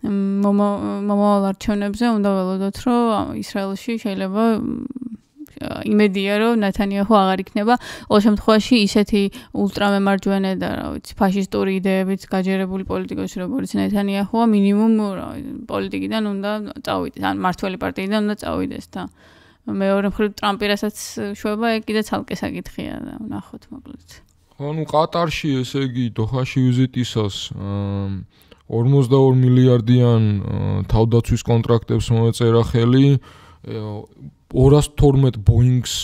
მომავალ არჩევნებზე უნდა ველოდოთ, რომ ისრაელში შეიძლება იმედია, რომ ნეთანიაჰუ აღარ იქნება. ყოველ შემთხვევაში ისეთი ულტრამემარჯვენე და რა ვიცი, ფაშისტური იდეებით გაჯერებული პოლიტიკოსი როგორც ნეთანიაჰუა მინიმუმ პოლიტიკიდან უნდა წავიდეს, ან მართველი პარტიიდან უნდა წავიდეს და მეორე მხრივ ტრამპი რასაც შვება, ეგ კიდე ცალკე საკითხია და ნახოთ მოკლედ. ანუ ყატარში ესე იგი დოჰაში ვიზიტისას 42 მილიარდიან თავდაცვის კონტრაქტებს მოეწერა ხელი 212 ბოინგს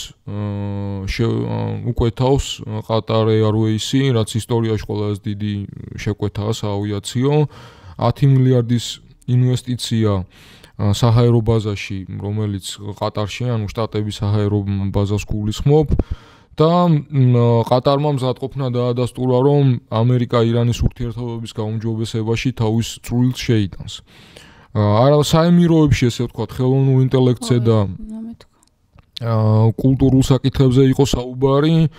უკვეთავს ყატარ ეარვეისი, რაც ისტორიაში ყველაზე დიდი შეკვეთაა საავიაციო 10 მილიარდის ინვესტიცია საჰაერო ბაზაში, რომელიც ყატარში, ანუ შტატების საჰაერო ბაზას გულისხმობ და ყატარმა მზადყოფნა დაადასტურა, რომ ამერიკა-ირანის ურთიერთობების გაუმჯობესებაში თავის წვლილს შეიტანს. არა საემიროებში ესე ვთქვათ, ხელოვნურ ინტელექტზე და კულტურულ საკითხებზე იყო საუბარი,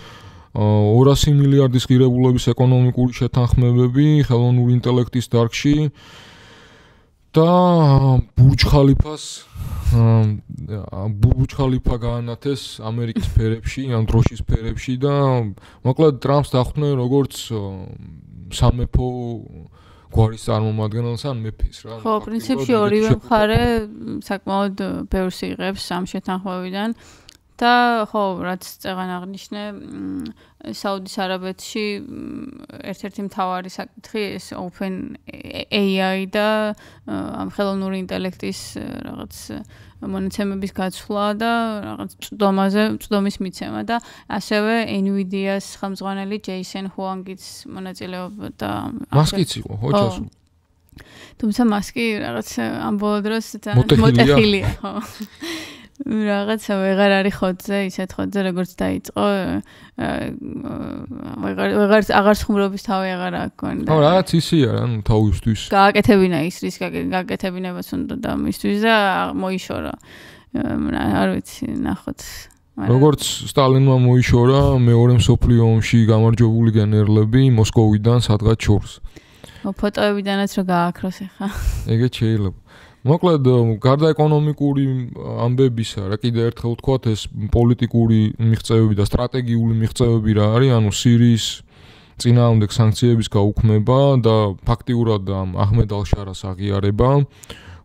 200 მილიარდის ღირებულების ეკონომიკური შეთანხმებები ხელოვნურ ინტელექტის დარგში და ბურჯ ხალიფა გაანათეს ამერიკის სფერებში, ან დროშის სფერებში და მოკლედ ტრამპს დახვდნენ როგორც სამეფო გვარის წარმომადგენელს ან მეფეს რა. ხო, პრინციპში ორივე მხარე საკმაოდ ბევრს იღებს ამ შეთანხმებიდან და ხო, რაც წეგან აღნიშნე, საუდის არაბეთში ერთ-ერთი მთავარი საკითხი ეს open AI და ამ ხელოვნური ინტელექტის რაღაც მონაცემების გაცვლა და რაღაც წვდომის მიცემა და ასევე Nvidia-ს ხელმძღვანელი ჯეისონ ჰუანგიც მონაწილეობდა. მასკიც იყო, ხო, ჩასულ. თუმცა მასკი რაღაც ამ ბოლო დროს მოტეხილია, ხო. რაღაცა ვეღარ არის ხოთზე, ისეთ ხოთზე როგორც დაიწყო. აღარ ხუმრობის თავი აღარ აქვს. ხო, რაღაც ისია რა, ნუ თავისთვის. გააკეთებინა ის რის გაკეთებინებას უნდა და მისთვის და მოიშორა. არ ვიცი, ნახოთ. როგორც სტალინმა მოიშორა მეორე მსოფლიო ომში გამარჯვებული გენერლები მოსკოვიდან სადღაც შორს. ფოტოებიდანაც რა გააქროს ახლა. ეგეც შეიძლება. მოკლედ, გარდა ეკონომიკური ამბებისა, რა კიდე ერთხელ ვთქვათ, ეს პოლიტიკური მიღწევები და სტრატეგიული მიღწევები რა არის, ანუ სირიის წინააღმდეგ სანქციების გაუქმება და ფაქტიურად აჰმედ ალ-შარას აღიარება,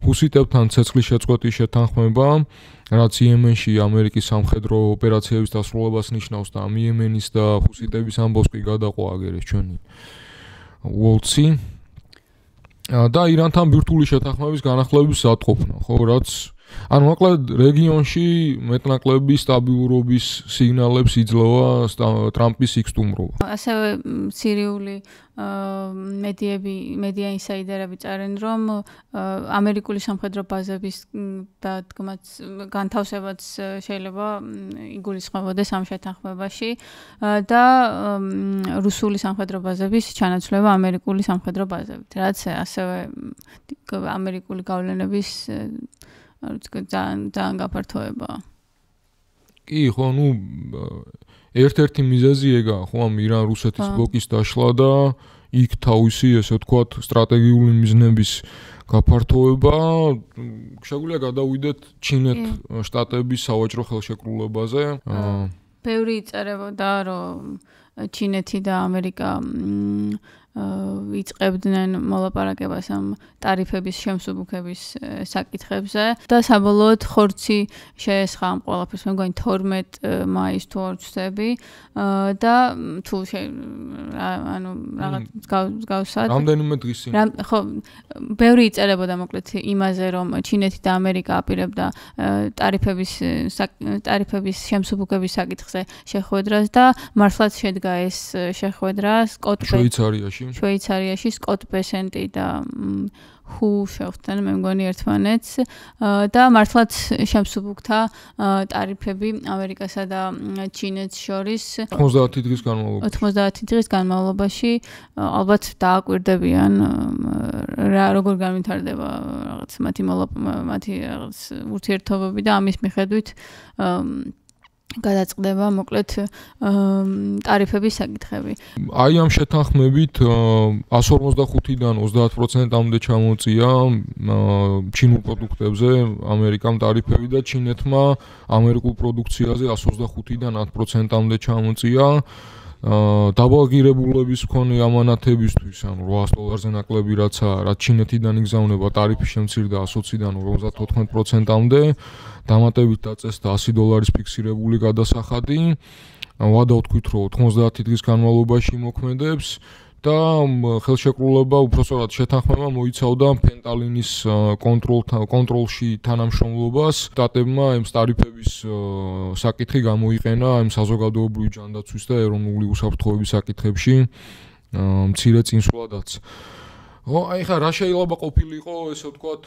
ჰუსიტებთან ცეცხლის შეწყვეტის შეთანხმება, რაც იემენში ამერიკის სამხედრო ოპერაციების დასრულებას ნიშნავს და იემენის და ჰუსიტების ამბოს კი გადაყვა აგერეს ჩვენი უოლცი. და ირანთან ბირთვული შეთანხმების განახლების ზადყოფნა, ხო, რაც ანუ მოკლედ რეგიონში მეტნაკლები სტაბილურობის სიგნალებს იძლევა ტრამპის იქ-სტუმრობა. ასევე სირიული მედია ინსაიდერები წერენ, რომ ამერიკული სამხედრო ბაზების დადგმაც განთავსებაც შეიძლება იგულისხმებოდეს ამ შეთანხმებაში და რუსული სამხედრო ბაზების ჩანაცვლება ამერიკული სამხედრო ბაზებით, რაც ასევე ამერიკული გავლენების ძალიან გაფართოებაა. კი, ხო, ერთ-ერთი მიზეზი ეგაა, ხო, ამ ირან-რუსეთის ბლოკის დაშლა და იქ თავისი, ესე ვთქვათ, სტრატეგიული მიზნების გაფართოება. შეგვიძლია გადავიდეთ ჩინეთ შტატების სავაჭრო ხელშეკრულებაზე. ბევრი იწერებოდა, რომ ჩინეთი და ამერიკა იწყებდნენ მოლაპარაკებას ამ ტარიფების შემსუბუქების საკითხებზე და საბოლოოდ ხორცი შეესხა ამ ყველაფერს, მე მგონი 12 მაისს თუ არ ვცდები და თუ ანუ რაღაც გავსად რამდენიმე დღის წინ ხო ბევრი იწერებოდა მოკლედ იმაზე, რომ ჩინეთი და ამერიკა აპირებდა ტარიფების შემსუბუქების საკითხზე შეხვედრას და მართლაც შედგა ეს შეხვედრა შვეიცარიაში სკოტ ბესენტი და ჰუ შეხვდნენ მე მგონი ერთმანეთს და მართლაც შემსუბუქდა ტარიფები ამერიკასა და ჩინეთს შორის 90 დღის განმავლობაში ალბათ დააკვირდებიან როგორ განვითარდება რაღაც მათი რაღაც ურთიერთობები და ამის მიხედვით გადაწყდება მოკლედ ტარიფების საკითხები. აი ამ შეთანხმებით 155-დან 30%-მდე ჩამოწია ჩინურ პროდუქტებზე ამერიკამ ტარიფები და ჩინეთმა ამერიკულ პროდუქციაზე 125-დან 10%-მდე ჩამოწია. დაბალგირებულების მქონე ამანათებისთვის, ანუ $800-ზე ნაკლები რაც ჩინეთიდან იგზავნება ტარიფი შემცირდა 120-დან 54%-მდე, დამატებით დაწესდა $100 ფიქსირებული გადასახადი. ვადა ვთქვით, რომ 90 დღის განმავლობაში მოქმედებს და ხელშეკრულება უпростоრად შეთანხმება მოიცავდა ფენტალინის კონტროლში თანამშრომლობას. შტატებმა ამ ტარიფების საკითხი გამოიყენა ამ საზოგადოებრივი ჯანდაცვის და ეროვნული უსაფრთხოების საკითხებში მცირე წინსვლადაც. აი ხა რა შეიძლება ყოფილიყო, ესე ვთქვათ,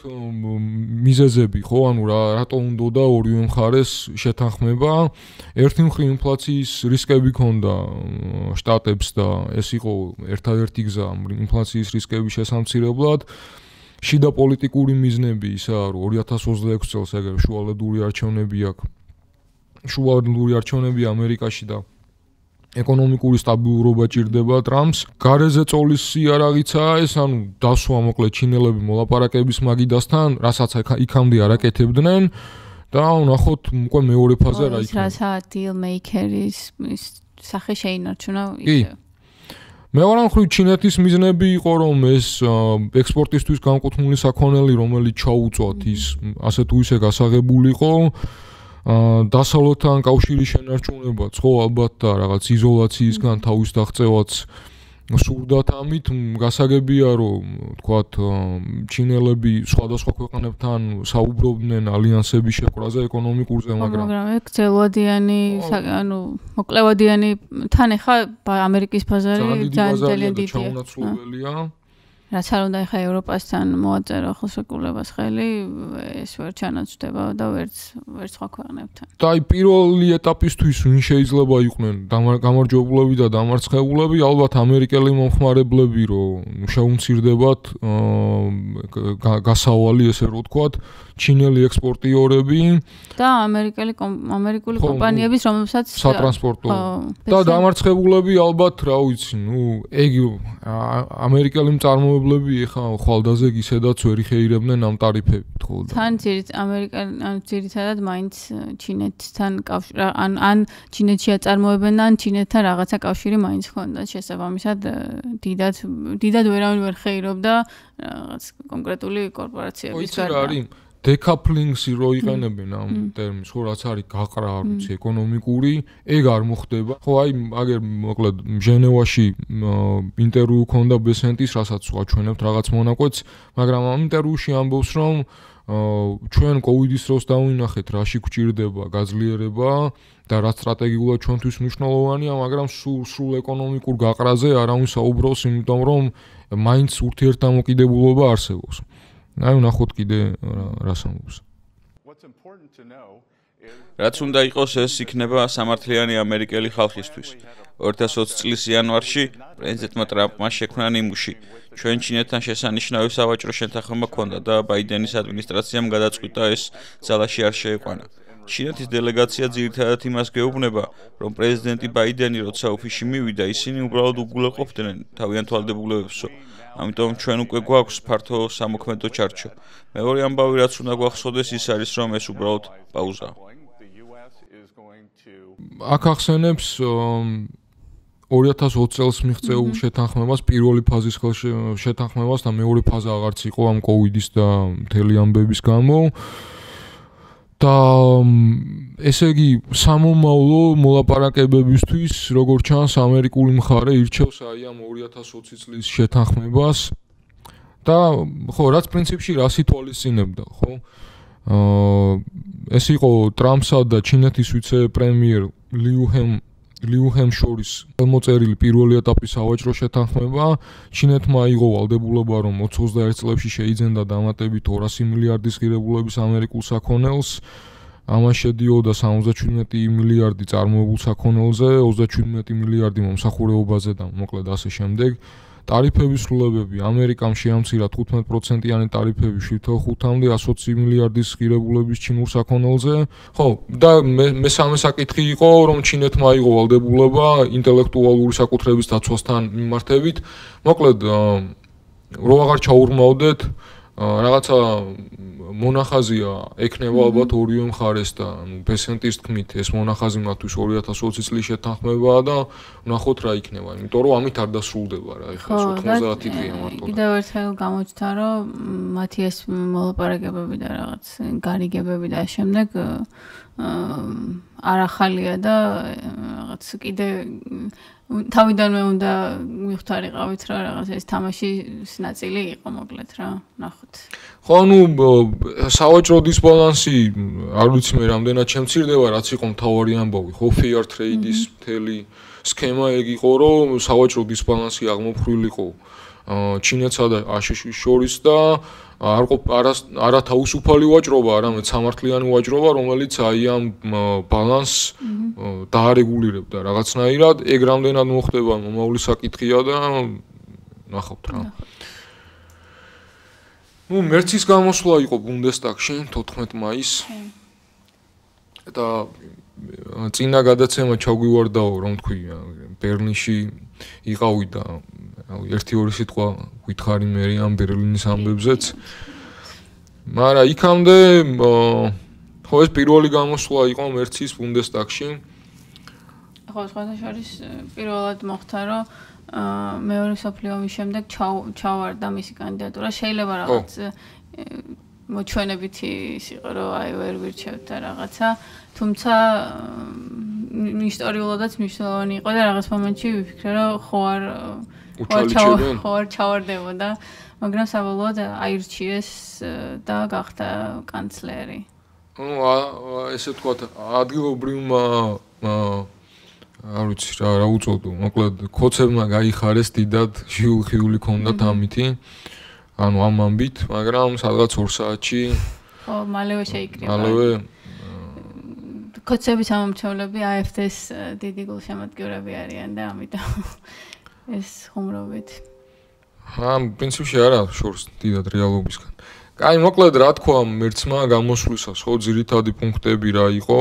მიზეზები, ხო, ანუ რატო უნდა ორივე მხარეს შეთანხმება. ერთი მხრივ ინფლაციის რისკები ჰქონდა შტატებს და ეს იყო ერთადერთი გზა ინფლაციის რისკების შესამცირებლად. შიდა პოლიტიკური მიზნები ისაა, რომ 2026 წელს ეგრე შუალედური არჩევნები ამერიკაში და ეკონომიკური სტაბილურობა ჭირდება ტრამპს. გარეზე წოლის იარაღიცაა ეს, ანუ დასვა მოკლედ ჩინელები მოლაპარაკების მაგიდასთან, რასაც იქამდე არ აკეთებდნენ და ნახოთ უკვე მეორე ფაზა რა იქნება. რაცა deal maker-ის სახე შეინარჩუნა ისე. მეორე მხრივ ჩინეთის მიზნები იყო, რომ ეს ექსპორტისთვის განკუთვნილი საქონელი, რომელიც ჩაუწვათ ის ასე თუ ისე გასაღებულიყო. დასავლეთთან კავშირის შენარჩუნებაც, ხო, ალბათ და რაღაც იზოლაციისგან თავის დაღწევაც სურდათ ამით. გასაგებია, რომ თქვათ ჩინელები სხვადასხვა ქვეყნებთან საუბრობდნენ ალიანსების შეკვრაზე ეკონომიკურზე, მაგრამ ეგ ძელვადიანი, ანუ მოკლევადიანი თან ახლა ამერიკის ბაზარი ძალიან დიდია. რაც არ უნდა ახლა ევროპასთან მოაწერო ხელშეკრულებას ხელი, ეს ვერ ჩანაცვლდება და ვერც სხვა ქვეყნებთან. და აი პირველი ეტაპისთვის ვინ შეიძლება იყვნენ გამარჯვებულები და დამარცხებულები, ალბათ ამერიკელი მომხმარებლები, რომ შეუმცირდებათ გასავალი, ესე რომ ვთქვათ, ჩინელი ექსპორტიორები და ამერიკული კომპანიების, რომელსაც სატრანსპორტო და დამარცხებულები ალბათ, რა ვიცი, ეგ ამერიკელი მწარმოებლები ახლა ხვალდაზე ისედაც ვერ იხეირებდნენ ამ ტარიფებით, ხო და თან ძირითადად მაინც ჩინეთთან კავშირი ან ჩინეთში აწარმოებენ ან ჩინეთთან რაღაცა კავშირი მაინც ჰქონდათ, შესაბამისად დიდად ვერავინ ვერ ხეირობდა რაღაც კონკრეტული კორპორაციების გარდა. decoupling-ს რო იყენებენ ამ ტერმინს, ხო, რაც არის გაყრა, არ ვიცი, ეკონომიკური, ეგ არ მოხდება. ხო, აი, აგერ მოკლედ ჟენევაში ინტერვიუ ქონდა ბესენტის, რასაც ვაჩვენებთ რაღაც მონაკვეთს, მაგრამ ამ ინტერვიუში ამბობს, რომ ჩვენ კოვიდის დროს დავინახეთ, რაში გვჭირდება გაძლიერება და რაც სტრატეგიულად ჩვენთვის მნიშვნელოვანია, მაგრამ სულ ეკონომიკურ გაყრაზე არავინ საუბრობს, იმიტომ რომ მაინც ურთიერთდამოკიდებულობა არსებობს. აი, ნახოთ კიდე რას ამბობს. რაც უნდა იყოს, ეს იქნება სამართლიანი ამერიკელი ხალხისთვის. 2020 წლის იანვარში პრეზიდენტმა ტრამპმა შექმნა ნიმუში. ჩვენ ჩინეთთან შესანიშნავი სავაჭრო შეთანხმება ჰქონდა და ბაიდენის ადმინისტრაციამ გადაწყვიტა ეს ძალაში არ შეეყვანა. ჩინეთის დელეგაცია ძირითადად იმას გეუბნება, რომ პრეზიდენტი ბაიდენი როცა ოფისში მივიდა, ისინი უბრალოდ უგულეყოფდნენ თავიანთ ვალდებულებებსო. ამიტომ ჩვენ უკვე გვაქვს ფართო სამოქმედო ჩარჩო. მეორე ამბავი, რაც უნდა გვახსოვდეს, ის არის, რომ ეს უბრალოდ პაუზაა. აქ ახსენებს 2020 წელს მიღწეულ შეთანხმებას, პირველი ფაზის შეთანხმებას და მეორე ფაზა აღარც იყო ამ კოვიდის და მთელი ამბების გამო. და ესე იგი სამომავლო მოლაპარაკებებისთვის, როგორც ჩანს, ამერიკული მხარე ირჩევს აი ამ 2020 წლის შეთანხმებას და ხო, რაც პრინციპში რას ითვალისწინებდა, ხო? ეს იყო ტრამპსა და ჩინეთის ვიცე-პრემიერ Liu He შორის მოწერილი პირველი ეტაპის სავაჭრო შეთანხმება. ჩინეთმა აიღო ვალდებულება, რომ 21 წლებში შეიძენდა დამატებით 200 მილიარდის ღირებულების ამერიკულ საქონელს. ამას შედიოდა 77 მილიარდი წარმოებულ საქონელზე, 37 მილიარდი მომსახურებაზე და მოკლედ ასე შემდეგ. ტარიფების სრულებები ამერიკამ შეამცირა 15%-იანი ტარიფები 7.5-მდე 120 მილიარდის ღირებულების ჩინურ საქონელზე. ხო, და მესამე საკითხი იყო, რომ ჩინეთმა აიღო ვალდებულება ინტელექტუალური საკუთრების დაცვასთან მიმართებით. მოკლედ, რო აღარ ჩაურმავდეთ, რაღაცა მონახაზია ექნება ალბათ ორივე მხარეს და ბესენტის თქმით ეს მონახაზი მათთვის 2020 წლის შეთანხმებაა და ნახოთ რა იქნება, იმიტომ რომ ამით არ დასრულდება რა, ეხლა 90 დღეა მარტო. კიდევ ერთხელ გამოჩნდა, რომ მათი ეს მოლაპარაკებები და რაღაც გარიგებები და შემდეგ არ ახალია და რაღაც კიდე თავიდანვე უნდა მივხვდარიყავით რა რაღაც ეს თამაშის ნაწილი იყო მოკლედ რა, ნახოთ. ხო, ანუ სავაჭრო დისბალანსი არ ვიცი მე რამდენად შემცირდება, რაც იყო მთავარი ამბავი, ხო, fair trade-ის მთელი სქემა ეგ იყო, რომ სავაჭრო დისბალანსი აღმოფხვრილიყო ჩინეთსა და აშშ-ის შორის და არა თავისუფალი ვაჭრობა, არამედ სამართლიანი ვაჭრობა, რომელიც აი ამ ბალანსს დაარეგულირებდა რაღაცნაირად. ეგ რამდენად მოხდება, მომავალი საკითხია და ნახავთ რა. ნუ მერცის გამოსვლა იყო ბუნდესტაგში 14 მაისს. და წინა გადაცემა ჩაგვივარდაო, რომ თქვი, ბერლინში იყავი და ერთი-ორი სიტყვა გითხარი მე ამ ბერლინის ამბებზეც. მაგრამ იქამდე ხო ეს პირველი გამოსვლა იყო მერცის ბუნდესტაგში. ხო, სხვადასხვა პირველად მოხდა, რომ მეორე მსოფლიო ომის შემდეგ ჩავარდა მისი კანდიდატურა. შეიძლება რაღაც მოჩვენებითი ის იყო, რომ აი ვერ ვირჩევთ და რაღაცა, თუმცა ისტორიულადაც მნიშვნელოვანი იყო და რაღაც მომენტში ვიფიქრე, რომ ხო არ ჩავარდებოდა, მაგრამ საბოლოოდ აირჩიეს და გახდა კანცლერი. ნუ ესე ვთქვათ, ადგილობრივმა არ ვიცი რა უწოდო, მოკლედ ქოცებმა გაიხარეს დიდად, ჟიულხიული ჰქონდათ ამითი. ანუ ამ ამბით, მაგრამ სადღაც 2 საათში ხო, მალევე შეიკრიბა. მალევე ქოცების ამომრჩევლები AfD-ს დიდი გულშემატკივრები არიან და ამიტომ ეს ხუმრობით. პრინციპში არა შორს დიდად რეალობისგან. კაი, მოკლედ რა თქვა მერცმა გამოსვლისას, ხო, ძირითადი პუნქტები რა იყო?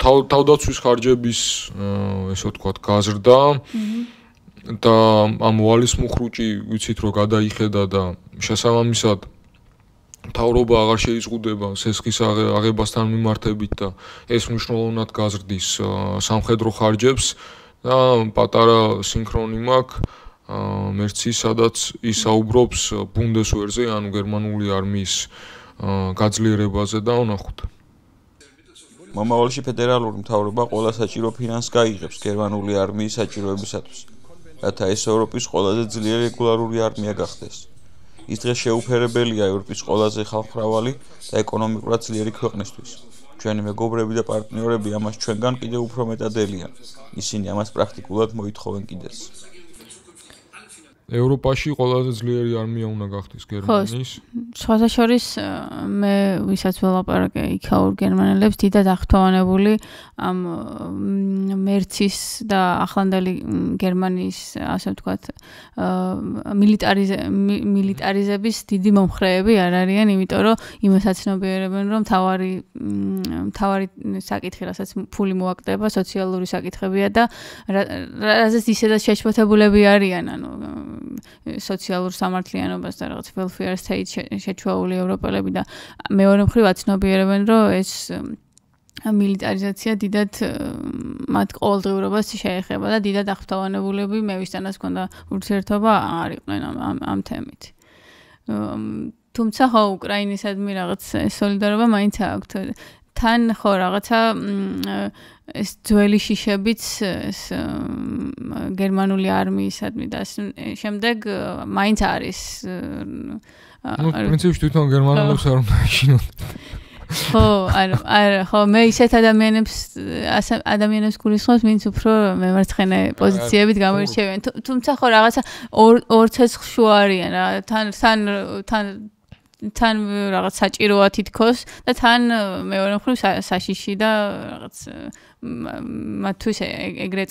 თავდაცვის ხარჯების ესე ვთქვათ გაზრდა. და ამ ვალის მუხრუჭი ვიცით რომ გადაიხედა და შესაბამისად მთავრობა აღარ შეიზღუდება სესხის აღებასთან მიმართებით და ეს მნიშვნელოვნად გაზრდის სამხედრო ხარჯებს და პატარა სინქრონი მაქვს მერცის, სადაც ის საუბრობს ბუნდესვერზე, ანუ გერმანული არმიის გაძლიერებაზე და ვნახოთ. მომავალში ფედერალური მთავრობა ყველა საჭირო ფინანსს გაიღებს გერმანული არმიის საჭიროებისათვის, რათა ეს ევროპის ყველაზე ძლიერი რეგულარული არმია გახდეს. ის დღეს შეუფერებელია ევროპის ყველაზე ხალხმრავალი და ეკონომიკურად ძლიერი ქვეყნისთვის. ჩვენი მეგობრები და პარტნიორები ამას ჩვენგან კიდევ უფრო მეტად ელიან. ისინი ამას პრაქტიკულად მოითხოვენ კიდეც. ევროპაში ყველაზე ძლიერი არმია უნდა გახდეს გერმანიის. სხვათა შორის მე ვისაც ველაპარაკე იქაურ გერმანელებს დიდად აღთვალებული ამ მერცის და ახლანდელი გერმანიის ასე ვთქვათ მილიტარიზების დიდი მომხრეები არ არიან, იმიტომ რომ იმას აცნობიერებენ, რომ თავარი საკითხი, რასაც ფული მოაკდება, სოციალური საკითხებია და რაზეც ისედაც შეშფოთებულები არიან, ანუ სოციალურ სამართლიანობას და რაღაც welfare state შეჩვეული ევროპელები და მეორე მხრივ აცნობიერებენ, რომ ეს მილიტარიზაცია დიდად მათ ყოველდღიურობას შეეხება და დიდად აღფრთოვანებულები მე ვისთანაც მქონდა ურთიერთობა არ იყვნენ ამ თემით. თუმცა ხო უკრაინისადმი რაღაც სოლიდარობა მაინც აქვთ. თან ხო რაღაცა ეს ძველი შიშებიც გერმანული არმიისადმი და შემდეგ მაინც არის პრინციპში თვითონ გერმანელებს არ უნდა ეშინოთ. ხო, მე ისეთ ადამიანებს გულისხმობს, ვინც უფრო მემარცხენე პოზიციებით გამოირჩევიან. თუმცა ხო რაღაცა ორ ცეცხლშუა არიან რა. თან რაღაც საჭიროა თითქოს და თან მეორე მხრივ საშიში და რაღაც მათთვის ეგრე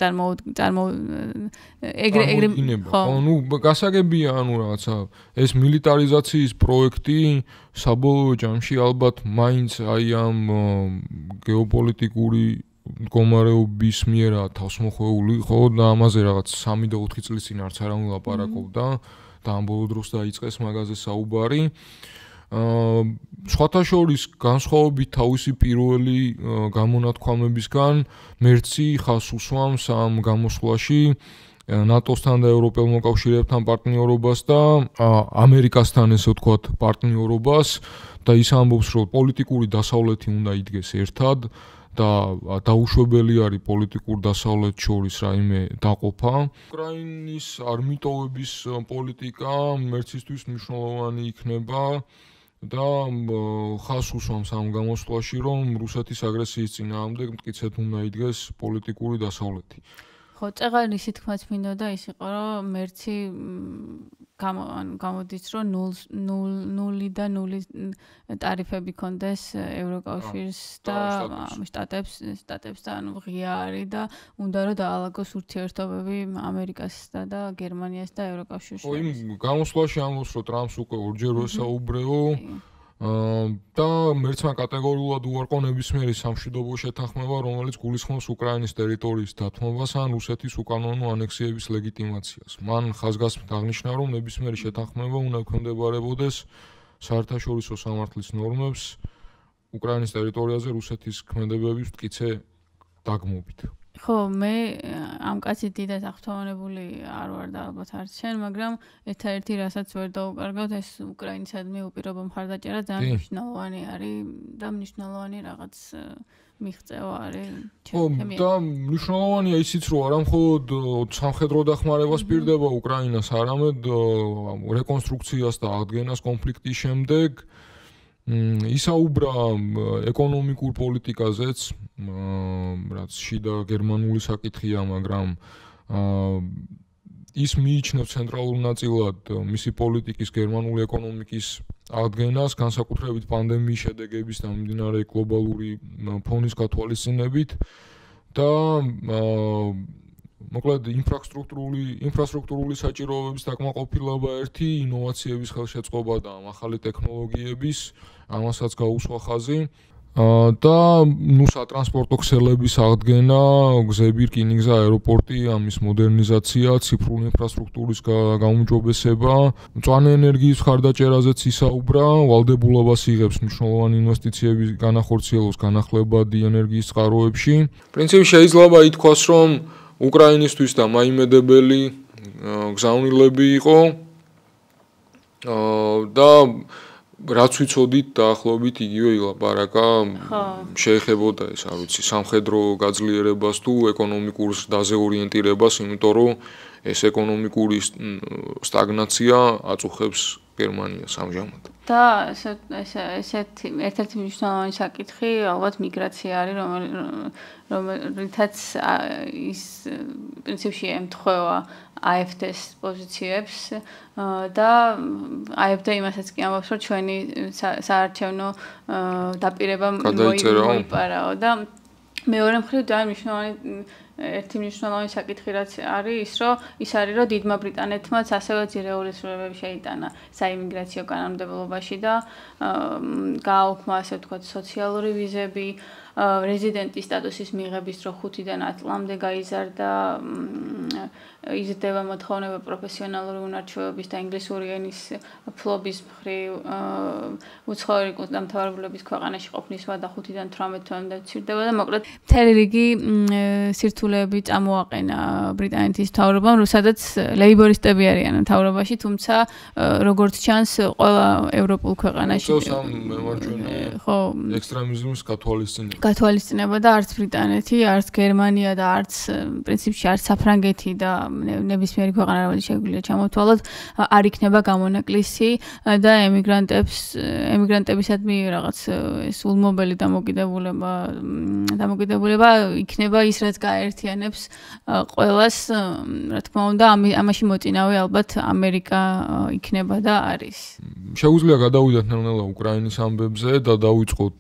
ნუ გასაგებია ანუ რაღაცა ეს მილიტარიზაციის პროექტი საბოლოო ჯამში ალბათ მაინც აი ამ გეოპოლიტიკური მდგომარეობის მიერა თავს მოხვეული ხო და ამაზე რაღაც 3 და 4 წლის წინ არც არავინ ლაპარაკობდა და ამ ბოლო დროს დაიწყეს მაგაზე საუბარი. სხვათა შორის განსხვავებით თავისი პირველი გამონათქვამებისგან მერცი ხაზს უსვამს ამ გამოსვლაში ნატოსთან და ევროპელ მოკავშირეებთან პარტნიორობას და ამერიკასთან ესე ვთქვათ პარტნიორობას და ის ამბობს რომ პოლიტიკური დასავლეთი უნდა იდგეს ერთად და დაუშვებელი არის პოლიტიკურ დასავლეთ შორის რაიმე დაყოფა. უკრაინის არმიტოვების პოლიტიკა მერცისთვის მნიშვნელოვანი იქნება და ხაზს უსვამს ამ გამოსვლაში, რომ რუსეთის აგრესიის წინააღმდეგ მტკიცედ უნდა იდგეს პოლიტიკური დასავლეთი. ხო, წეღარის თქმაც მინდოდა ის იყო, რომ მერცი გამოდის, რომ 0 და 0 ტარიფები კონდეს ევროკავშირს და შტატებს და ანუ ღია არის და უნდა რომ დაალაგოს ურთიერთობები ამერიკასა და გერმანიას და ევროკავშირს. ხო, იმ გამოსვლაში ამბობს, რომ ტრამპს უკვე ორჯერ ესაუბრეო და მერცმა კატეგორიულად უარყო ნებისმიერი სამშვიდობო შეთანხმება, რომელიც გულისხმობს უკრაინის ტერიტორიის დათმობას ან რუსეთის უკანონო ანექსიების ლეგიტიმაციას. მან ხაზგასმით აღნიშნა, რომ ნებისმიერი შეთანხმება უნდა ექვემდებარებოდეს საერთაშორისო სამართლის ნორმებს უკრაინის ტერიტორიაზე რუსეთის ქმედებების მტკიცე დაგმობით. ხო, მე ამ კაცით დიდად აღთვალებული არ ვარ და ალბათ არც შენ, მაგრამ ერთ-ერთი რასაც ვერ დავუკარგავთ, ეს უკრაინისადმი უპირობო მხარდაჭერა ძალიან მნიშვნელოვანი არის და მნიშვნელოვანი რაღაც მიღწევა არის. ხო, და მნიშვნელოვანია ისიც, რომ არა მხოლოდ სამხედრო დახმარებას პირდება უკრაინას, არამედ რეკონსტრუქციას და აღდგენას კონფლიქტის შემდეგ. ისაუბრა ეკონომიკურ პოლიტიკაზეც, რაც შიდა გერმანული საკითხია, მაგრამ ის მიიჩნევს ცენტრალურ ნაწილად მისი პოლიტიკის გერმანული ეკონომიკის აღდგენას, განსაკუთრებით პანდემიის შედეგების და მიმდინარე გლობალური ფონის გათვალისწინებით და მოკლედ ინფრასტრუქტურული საჭიროებების დაკმაყოფილება ერთი, ინოვაციების ხელშეწყობა და ახალი ტექნოლოგიების, ამასაც გაუსვა ხაზი. და სატრანსპორტო ქსელების აღდგენა, გზები, რკინიგზა, აეროპორტი, ამის მოდერნიზაცია, ციფრული ინფრასტრუქტურის გაუმჯობესება, მწვანე ენერგიის მხარდაჭერაზეც ისაუბრა, ვალდებულებას იღებს მნიშვნელოვანი ინვესტიციების განახორციელოს განახლებადი ენერგიის წყაროებში. პრინციპში შეიძლება ითქვას, რომ უკრაინისთვის და მაიმედებელი გზავნილები იყო და რაც ვიცოდით დაახლოებით იგივე ილაპარაკა შეეხებოდა ეს არ ვიცი სამხედრო გაძლიერებას თუ ეკონომიკურ დაზეორიენტირებას, იმიტომ რომ ეს ეკონომიკური სტაგნაცია აწუხებს გერმანიას ამჟამად. და ესეთი ერთ-ერთი მნიშვნელოვანი საკითხი ალბათ მიგრაცია არის, რომელთაც ის პრინციპში ემთხვევა AfD-ს პოზიციებს და AfD იმასაც კი ამბობს, რომ ჩვენი საარჩევნო დაპირება მოიპარაო და მეორე მხრივ და ერთი მნიშვნელოვანი საკითხი რაც არის ის, რომ ის არის, რომ დიდმა ბრიტანეთმაც ასევე ძირეული ცვლილებები შეიტანა საიმიგრაციო კანონმდებლობაში და გააუქმა ასე ვთქვათ სოციალური ვიზები, რეზიდენტის სტატუსის მიღების დრო 5-დან 10 წლამდე გაიზარდა, იზრდება მოთხოვნება პროფესიონალური უნარჩვევების და ინგლისური ენის ფლობის მხრივ, უცხოური კუთვნილმთავრებლების ქვეყანაში ყოფნის ვადა 5-დან 18 თვემდე მცირდება და მოკლედ მთელი რიგი სირთულეები წამოაყენა ბრიტანეთის მთავრობამ, სადაც ლეიბორისტები არიან მთავრობაში, თუმცა როგორც ჩანს, ყველა ევროპულ ქვეყანაში ხო, ექსტრემიზმის გათვალისწინება და არც ბრიტანეთი, არც გერმანია და არც პრინციპში არც საფრანგეთი და ნებისმიერი ქვეყანა რომელიც შეგვიძლია ჩამოთვალოთ, არ იქნება გამონაკლისი და ემიგრანტებისადმი რაღაც ეს ულმობელი დამოკიდებულება იქნება ის რაც გააერთიანებს ყველას, რა თქმა უნდა, ამაში მოწინავე ალბათ ამერიკა იქნება და არის. შეუძლია გადავიდეთ ნელ-ნელა უკრაინის ამბებზე და დავიწყოთ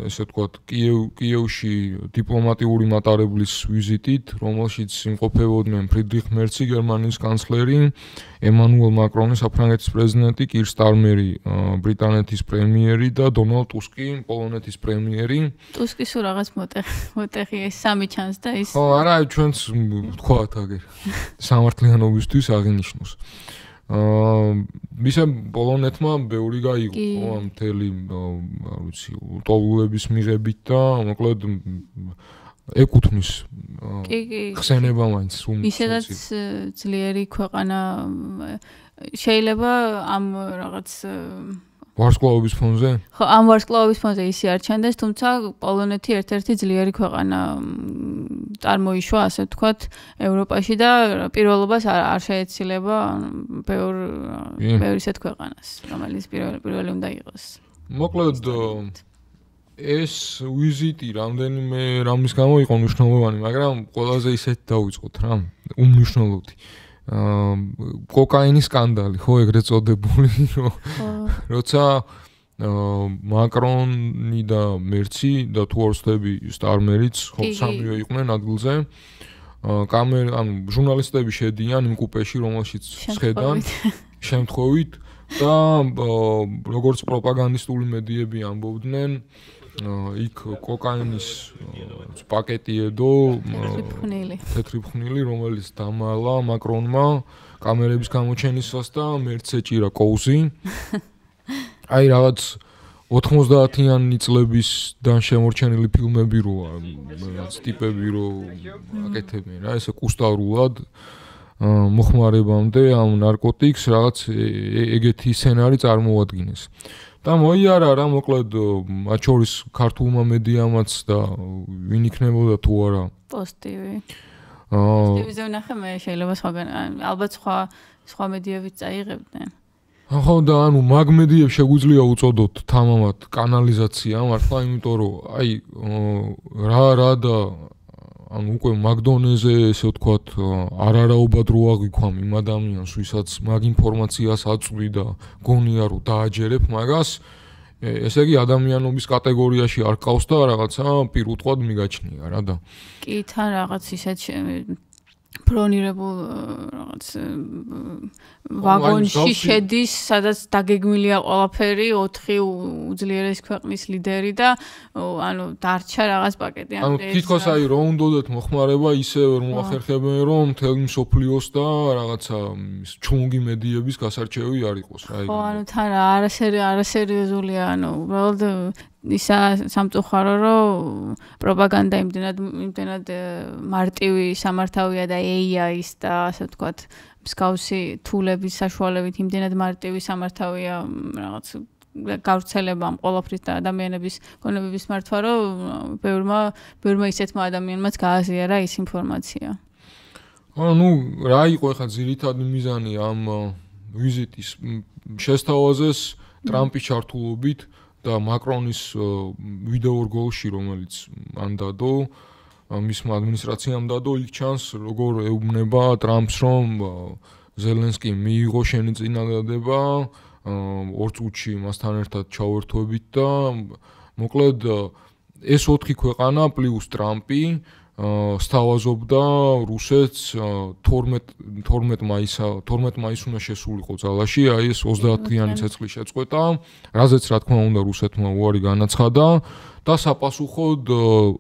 ესე ვთქვათ კიევში დიპლომატიური მატარებლის ვიზიტით, რომელშიც იმყოფებოდნენ ფრიდრიხ მერცი, გერმანიის კანცლერი, ემანუელ მაკრონი, საფრანგეთის პრეზიდენტი, კირ სტარმერი, ბრიტანეთის პრემიერი და დონალდ ტუსკი, პოლონეთის პრემიერი. ტუსკი სულ რაღაც მოტეხი ეს სამი ჩანს და ის ხო, არა, ჩვენც ვთქვათ აგერ სამართლიანობისთვის აღინიშნოს. მისამ პოლონეთმა ბევრი გაიგო ამ მთელი არ ვიცი ლტოლულების მიღებით და მოკლედ ეკუთვნის ხსენება მაინც ისედაც ძლიერი ქვეყანა შეიძლება ამ რაღაც ვარსკვლავების ფონზე? ხო, ამ ვარსკვლავების ფონზე ისე არ ჩანდეს, თუმცა პოლონეთი ერთ-ერთი ძლიერი ქვეყანა წარმოიშვა, ასე ვთქვათ, ევროპაში და პირველობას არ შეეცილება ბევრი ისეთ ქვეყანას, რომელიც პირველი უნდა იყოს. მოკლედ ეს ვიზიტი რამდენიმე რამის გამო იყო მნიშვნელოვანი, მაგრამ ყველაზე ისეთ დავიწყოთ რა, უმნიშვნელოვანესი. კოკაინის სკანდალი, ხო, ეგრეთ წოდებული, როცა მაკრონი და მერცი და თუ არ ვცდები სტარმერიც, ხო, სამივე იყვნენ ადგილზე. ანუ ჟურნალისტები შედიან იმ კუპეში, რომელშიც შეხედან შემთხვევით და როგორც პროპაგანდისტული მედიები ამბობდნენ, იქ კოკაინის პაკეტი ედო თეთრი ფხვნილი, რომელიც დამალა მაკრონმა კამერების გამოჩენისას და მერცს ეჭირა კოუზი. აი რაღაც 90-იანი წლებისდან შემორჩენილი ფილმები როა, რაღაც ტიპები რო აკეთებენ რა, ესე კუსტარულად მოხმარებამდე ამ ნარკოტიკს რაღაც ეგეთი სცენარი წარმოადგენს. და მოიარა რა, მოკლედ მათ შორის ქართულმა მედიამაც და ვინ იქნებოდა თუ არა პოზიტივი. პოზიტივიზე ვნახე მე, შეიძლება სხვაგან ალბათ სხვა მედიებიც წაიღებდნენ. ხო და ანუ მაგ მედიებს შეგვიძლია უწოდოთ თამამად კანალიზაცია მართლა, იმიტომ რომ აი რა და ანუ უკვე მაგდონეზე ესე ვთქვათ არაраობად რო აღვიქვამ იმ ადამიანს, ვისაც მაგ ინფორმაციას აწვდი და გონია რომ დააჯერებ მაგას, ესე იგი ადამიანობის კატეგორიაში არ ყავს და რაღაცა პირუტყვად მიგაჩნია რა და კი თან რაღაც ისეთ პრონირებულ რაღაც ვაგონში შედის, სადაც დაგეგმილია ყველაფერი, 4 უძლიერეს ქვეყნის ლიდერი და ანუ დარჩა რაღაც პაკეტი. ანუ თითქოს აი რო უნდათ მოხმარება ისე ვერ მოახერხებენ, რომ მთელი მსოფლიოს და რაღაცა ჩუნგი მედიების გასარჩევი არ იყოს რა. ხო, ანუ თან არასერიოზულია, ანუ უბრალოდ ისა სამწუხარო რომ პროპაგანდა იმდენად მარტივი სამართავია და AI-ის და ასე ვთქვათ მსგავსი თულების საშუალებით იმდენად მარტივი სამართავია რაღაც გავრცელება ამ ყველაფრის და ადამიანების გონებების მართვა, რომ ბევრმა ისეთმა ადამიანმაც გააზიარა ის ინფორმაცია. რა იყო ახლა ძირითადი მიზანი ამ ვიზიტის შესთავაზეს ტრამპის ჩართულობით და მაკრონის ვიდეო რგოლში, რომელიც მან დადო, მისმა ადმინისტრაციამ დადო, იქ ჩანს, როგორ ეუბნება ტრამპს, რომ ზელენსკიმ მიიღო შენი წინადადება 2 წუთში მასთან ერთად ჩავერთვებით და მოკლედ ეს 4 ქვეყანა პლუს ტრამპი სთავაზობდა რუსეთს 12 მაისს უნდა შესულიყო ძალაში, აი ეს 30-იანი ცეცხლის შეწყვეტა, რაზეც რა თქმა უნდა რუსეთმა უარი განაცხადა და საპასუხოდ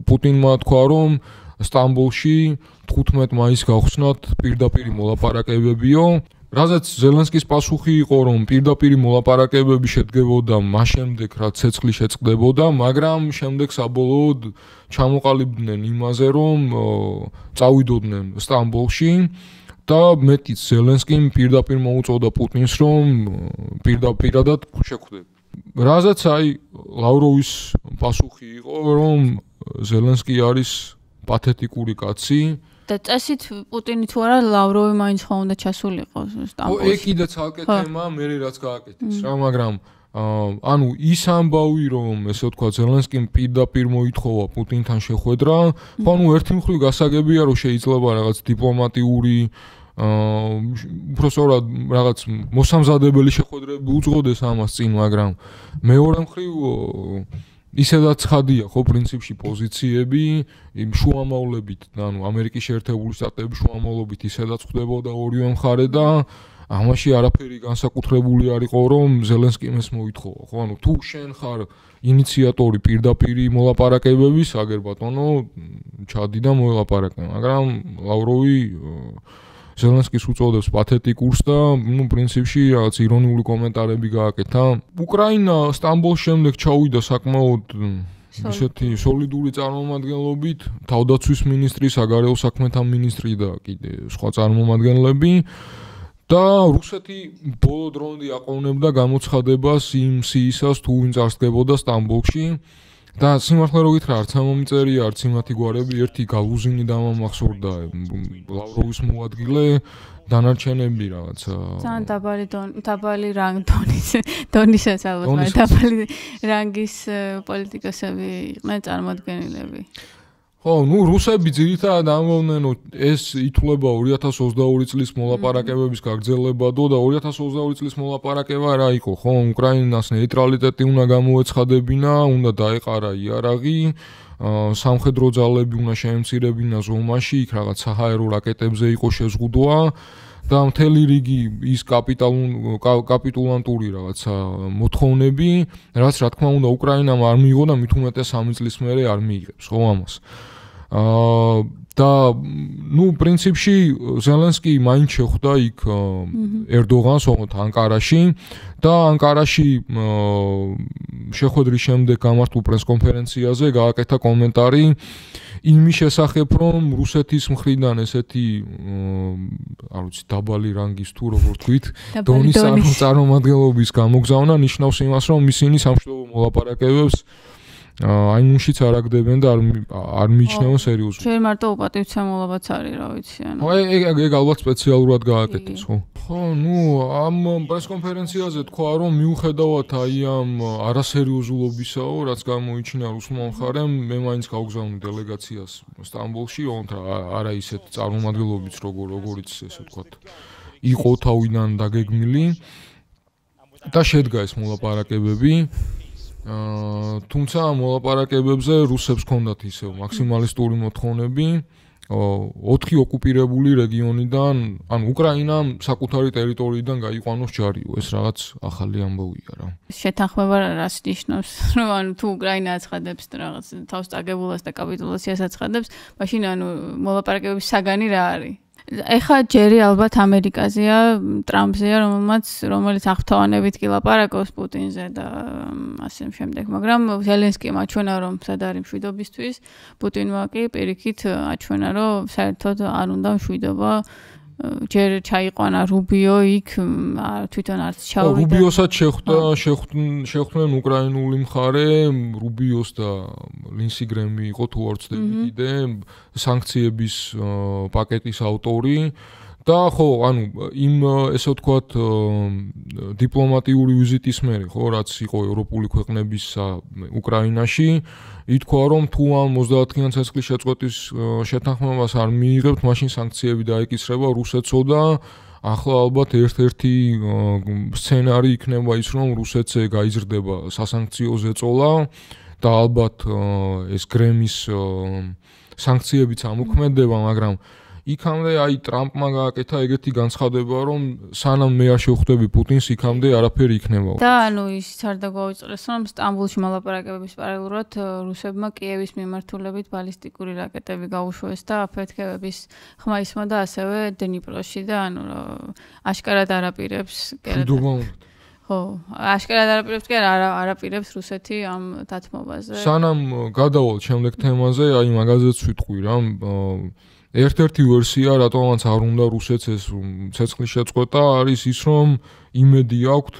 პუტინმა თქვა, რომ სტამბოლში 15 მაისს გავხსნათ პირდაპირ მოლაპარაკებებიო, რაზეც ზელენსკის პასუხი იყო, რომ პირდაპირ მოლაპარაკებები შედგებოდა მას შემდეგ, რაც ცეცხლი შეწყდებოდა, მაგრამ შემდეგ საბოლოოდ ჩამოყალიბდნენ იმაზე, რომ წავიდოდნენ სტამბოლში და მეტიც ზელენსკიმ პირდაპირ მოუწოდა პუტინს, რომ პირდაპირადად შეხვდები. რაზეც აი ლავროვის პასუხი იყო, რომ ზელენსკი არის პათეტიკური კაცი და წესით პუტინი თუ არა ლავროვი მაინც ხო უნდა ჩასულიყო სტამბოლში. ეგ კიდე ცალკე თემა, მე რაც გააკეთეს რა, მაგრამ ანუ ის ამბავი, რომ ესე ვთქვა ზელენსკიმ პირდაპირ მოითხოვა პუტინთან შეხვედრა, ხო ანუ ერთი მხრივ გასაგებია, რომ შეიძლება რაღაც დიპლომატიური უბრალოდ რაღაც მოსამზადებელი შეხვედრები უძღოდეს ამას წინ, მაგრამ მეორე მხრივ ისედაც ხადია ხო პრინციპში პოზიციები იმ შუამავლებით, ანუ ამერიკის შეერთებული შტატების შუამავლობით ისედაც ხდებოდა ორივე მხარე და ამაში არაფერი განსაკუთრებული არ იყო, რომ ზელენსკიმ ეს მოითხოვა, ხო? ანუ თუ შენ ხარ ინიციატორი პირდაპირ მოლაპარაკებების, აგერ ბატონო, ჩადი და მოლაპარაკე, მაგრამ ლავროვი ზელენსკის უწოდებს პათეტიკურს და ნუ პრინციპში რაღაც ირონიული კომენტარები გააკეთა. უკრაინა სტამბოლს შემდეგ ჩავიდა საკმაოდ ისეთი სოლიდური წარმომადგენლობით, თავდაცვის მინისტრი, საგარეო საქმეთა მინისტრი და კიდე სხვა წარმომადგენლები და რუსეთი ბოლო დროინდ აყოვნებდა გამოცხადებას იმ სიისას თუ ვინ წარსდგებოდა სტამბოლში და სიმართლე რო გითხრა, არც ამომიწერია, არც იმათი გვარები, ერთი გალუზინი დამამახსოვრდა ლავროვის მოადგილე, დანარჩენები რაღაცა. ძალიან დაბალი დონის ალბათ, დაბალი რანგის პოლიტიკოსები იყვნენ წარმოადგენლები. ხო, ნუ რუსები ძირითადად ამბობდნენ, რომ ეს ითვლება 2022 წლის მოლაპარაკებების გაგრძელებადო და 2022 წლის მოლაპარაკება რა იყო, ხო, უკრაინას ნეიტრალიტეტი უნდა გამოეცხადებინა, უნდა დაეყარა იარაღი, სამხედრო ძალები უნდა შეემცირებინა ზომაში, იქ რაღაც საჰაერო რაკეტებზე იყო შეზღუდვა და მთელი რიგი ის კაპიტულანტური რაღაცა მოთხოვნები, რაც რა თქმა უნდა უკრაინამ არ მიიღო და მით უმეტეს 3 წლის მერე არ მიიღებს, ხო ამას. და ნუ პრინციპში ზელენსკი მაინც შეხვდა იქ ერდოღანს ანკარაში და ანკარაში შეხვედრის შემდეგ გამართულ პრესკონფერენციაზე გააკეთა კომენტარი იმის შესახებ, რომ რუსეთის მხრიდან ესეთი არ ვიცი დაბალი რანგის თუ როგორ თქვით, დონის წარმომადგენლობის გამოგზავნა ნიშნავს იმას, რომ ისინი სამშვიდობო მოლაპარაკებებს აი ნუშიც არ აგდებენ და არ მიიჩნევენ სერიოზულად. ჩვენ მარტო უპატივცემულობაც არის, რა ვიცი, ანუ. ეგ ალბათ სპეციალურად გააკეთეს, ხო? ხო, ნუ ამ პრესკონფერენციაზე თქვა, რომ მიუხედავად აი ამ არასერიოზულობისაო, რაც გამოიჩინა რუსულმა მხარემ, მე მაინც გავგზავნე დელეგაციას სტამბოლში, არა ისეთ წარმომადგენლობით, როგორიც ესე ვთქვათ, იყო თავიდან დაგეგმილი და შედგა ეს მოლაპარაკებები. თუმცა მოლაპარაკებებზე რუსებს ჰქონდათ ისევ მაქსიმალისტური მოთხოვნები 4 ოკუპირებული რეგიონიდან, ანუ უკრაინამ საკუთარი ტერიტორიიდან გაიყვანოს ჯარიო, ეს რაღაც ახალი ამბავია რა. შეთანხმება რას ნიშნავს, რომ ანუ თუ უკრაინა აცხადებს რაღაც თავს წაგებულას და კაპიტულაციას აცხადებს, მაშინ ანუ მოლაპარაკებების საგანი რა არის? ეხა ჯერი ალბათ ამერიკაზეა, ტრამპზეა, რომელიც აღფრთოვანებით კი ლაპარაკობს პუტინზე და ასე შემდეგ, მაგრამ ზელენსკიმ აჩვენა, რომ სად არის მშვიდობისთვის, პუტინმა კი პირიქით აჩვენა, რომ საერთოდ არ უნდა მშვიდობა ჯერ ჩაიყვანა რუბიო იქ თვითონ არც ჩავიდა. რუბიოსაც შეხვდნენ უკრაინული მხარე, რუბიოს და ლინსი გრემი იყო თუ არ ვცდები კიდე სანქციების პაკეტის ავტორი. და ხო, ანუ იმ ესე ვთქვათ დიპლომატიური ვიზიტის მერე, ხო, რაც იყო ევროპული ქვეყნების უკრაინაში, ითქვა რომ თუ ამ 30-დან ცეცხლის შეწყვეტის შეთანხმებას არ მიიღებთ, მაშინ სანქციები დაეკისრება რუსეთსო და ახლა ალბათ ერთ-ერთი სცენარი იქნება ის, რომ რუსეთზე გაიზრდება სასანქციო ზეწოლა და ალბათ ეს გრემის სანქციებიც ამოქმედება, მაგრამ იქამდე აი ტრამპმა გააკეთა ეგეთი განცხადება, რომ სანამ მე არ შევხვდები პუტინს, იქამდე არაფერი იქნება. და ანუ ისიც არ დაგვაუწყდეს, რომ სტამბოლში მოლაპარაკებების პარალელურად რუსებმა კიევის მიმართულებით ბალისტიკური რაკეტები გაუშვეს და აფეთქებების ხმა ისმა და ასევე დნიპროში და ანუ აშკარად არაპირებს ხო, აშკარად არაპირებს კი არაპირებს რუსეთი ამ დათმობაზე. სანამ გადავალთ შემდეგ თემაზე, აი მაგაზეც ვიტყვი რა, ერთ-ერთი ვერსია, რატომაც არ უნდა რუსეთს ეს ცეცხლის შეწყვეტა, არის ის, რომ იმედი აქვთ,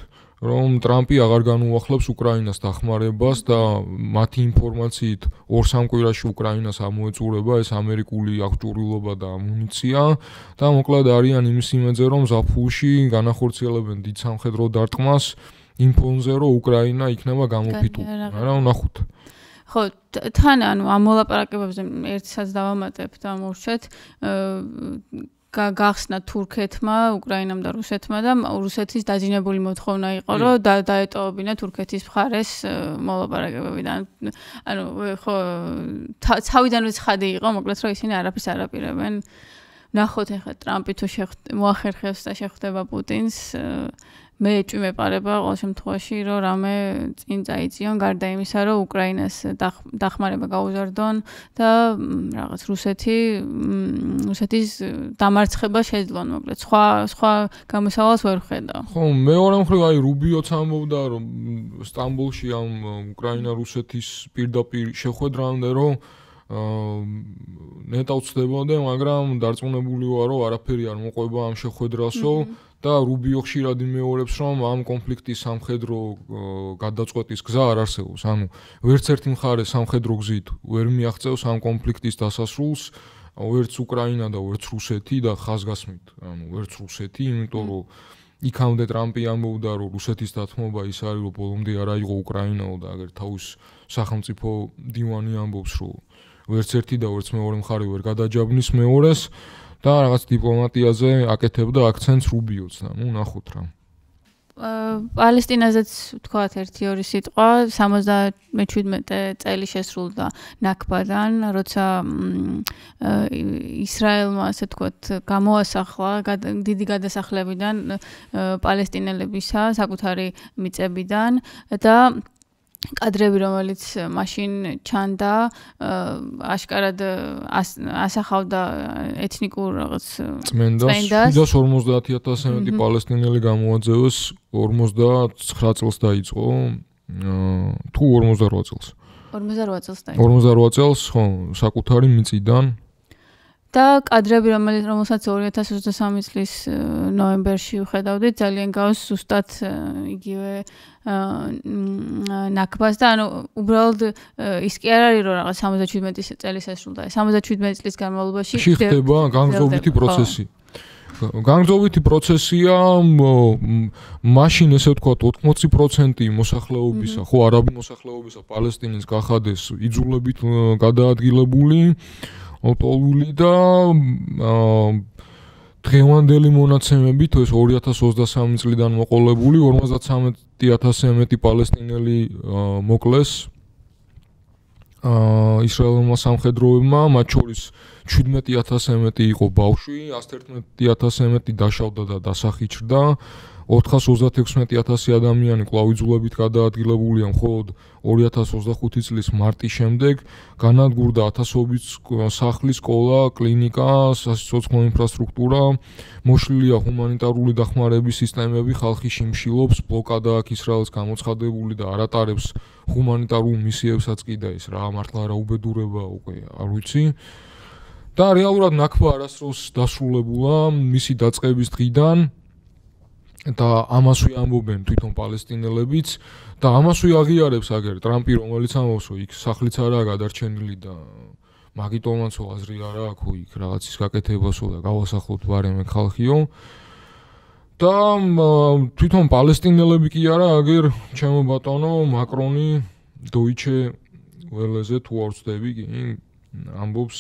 რომ ტრამპი აღარ განუახლებს უკრაინას დახმარებას და მათი ინფორმაციით 2-3 კვირაში უკრაინას ამოეწურება ეს ამერიკული აღჭურვილობა და ამუნიცია და მოკლედ არიან იმის იმედზე, რომ ზაფხულში განახორციელებენ დიდ სამხედრო დარტყმას იმ ფონზე, რომ უკრაინა იქნება გამოფიტული. რა ვნახოთ. ხო, თან ანუ ამ მოლაპარაკებებზე ერთსაც დავამატებ და მოვშეთ გახსნა თურქეთმა, უკრაინამ და რუსეთმა და რუსეთის დაძინებული მოთხოვნა იყო, რომ დაეტოვებინა თურქეთის მხარეს მოლაპარაკებებიდან. ანუ ხო, თავიდანვე ცხადი იყო, მოკლედ რომ ისინი არაფერს არაპირებენ. ნახოთ ახლა ტრამპი თუ მოახერხებს და შეხვდება პუტინს, მე ეჭვმეპარება ყოველ შემთხვევაში, რომ რამე წინ წაიწიონ, გარდა იმისა, რომ უკრაინას დახმარება გაუზარდონ და რაღაც რუსეთის დამარცხება შეძლონ, მოკლედ სხვა გამოსავალს ვერ ხედავ. ხო, მეორე მხრივ აი რუბიოც ამბობდა, რომ სტამბოლში ამ უკრაინა-რუსეთის პირდაპირ შეხვედრამდე რომ ნეტავ ვწდებოდე, მაგრამ დარწმუნებული ვარ, რომ არაფერი არ მოყვება ამ შეხვედრასო და რუბიო ხშირად იმეორებს, რომ ამ კონფლიქტის სამხედრო გადაწყვეტის გზა არ არსებობს. ანუ ვერც ერთი მხარე სამხედრო გზით ვერ მიაღწევს ამ კონფლიქტის დასასრულს, ვერც უკრაინა და ვერც რუსეთი და ხაზგასმით, ანუ ვერც რუსეთი, იმიტომ რომ იქამდე ტრამპი ამბობდა, რომ რუსეთის დათმობა ის არის, რომ ბოლომდე არ აიღო უკრაინაო და აგერ თავის სახელმწიფო დივანი ამბობს, რომ ვერც ერთი და ვერც მეორე მხარე ვერ გადაჯაბნის მეორეს და რაღაც დიპლომატიაზე აკეთებდა აქცენტს რუბიოც და ნუ ნახოთ რა. პალესტინაზეც ვთქვათ 1-2 სიტყვა 77 წელი შესრულდა ნაკბადან, როცა ისრაელმა ასე ვთქვათ გამოასახლა დიდი გადასახლებიდან პალესტინელებისა საკუთარი მიწებიდან და კადრები, რომელიც მაშინ ჩანდა, აშკარად ასახავდა ეთნიკურ რაღაც წმენდას. 50,000 მეტი პალესტინელი გამოაძევეს 59 წელს დაიწყო, თუ 48 წელს. 48 წელს დაიწყო. 48 წელს, ხო, საკუთარი მიწიდან. და კადრები, რომელსაც 2023 წლის ნოემბერში ვხედავდით, ძალიან გავს ზუსტად იგივე ნაკბას და ანუ უბრალოდ ის კი არ არის, რომ რაღაც 77 წელი შესრულდა. 77 წლის განმავლობაში ხდება განგროვითი პროცესი. განგროვითი პროცესია მაშინ ესე ვთქვათ 80% მოსახლეობისა, ხო, არაბი მოსახლეობისა პალესტინის გახადეს იძულებით გადაადგილებული ოტოლული და დღევანდელი მონაცემებით ეს 2023 წლიდან მოყოლებული 53,000 მეტი პალესტინელი მოკლეს ისრაელმა სამხედროებმა, მათ შორის 17,000 მეტი იყო ბავშვი, 111,000 მეტი დაშავდა და დასახიჩრდა, 436,000 ადამიანი კვლავ იძულებით გადაადგილებულია მხოლოდ 2025 წლის მარტის შემდეგ, განადგურდა ათასობით სახლი, სკოლა, კლინიკა, სასიცოცხლო ინფრასტრუქტურა, მოშლილია ჰუმანიტარული დახმარების სისტემები, ხალხი შიმშილობს, ბლოკადა აქვს ისრაელს გამოცხადებული და არ ატარებს ჰუმანიტარულ მისიებსაც კი და ეს რა მართლა რა უბედურება უკვე არ ვიცი. და რეალურად ნაკბა არასდროს დასრულებულა მისი დაწყების დღიდან და ამასვე ამბობენ თვითონ პალესტინელებიც და ამასვე აღიარებს აგერ ტრამპი, რომელიც ამბობს, რომ იქ სახლიც არაა გადარჩენილი და მაგიტომაცო აზრი არა აქვს იქ რაღაცის გაკეთებასო და გავასახლოთ ბარემ ხალხიო. და თვითონ პალესტინელები კი არა, აგერ ჩემო ბატონო მაკრონი დოიჩე ველეზე თუ არ ვწდები კი ამბობს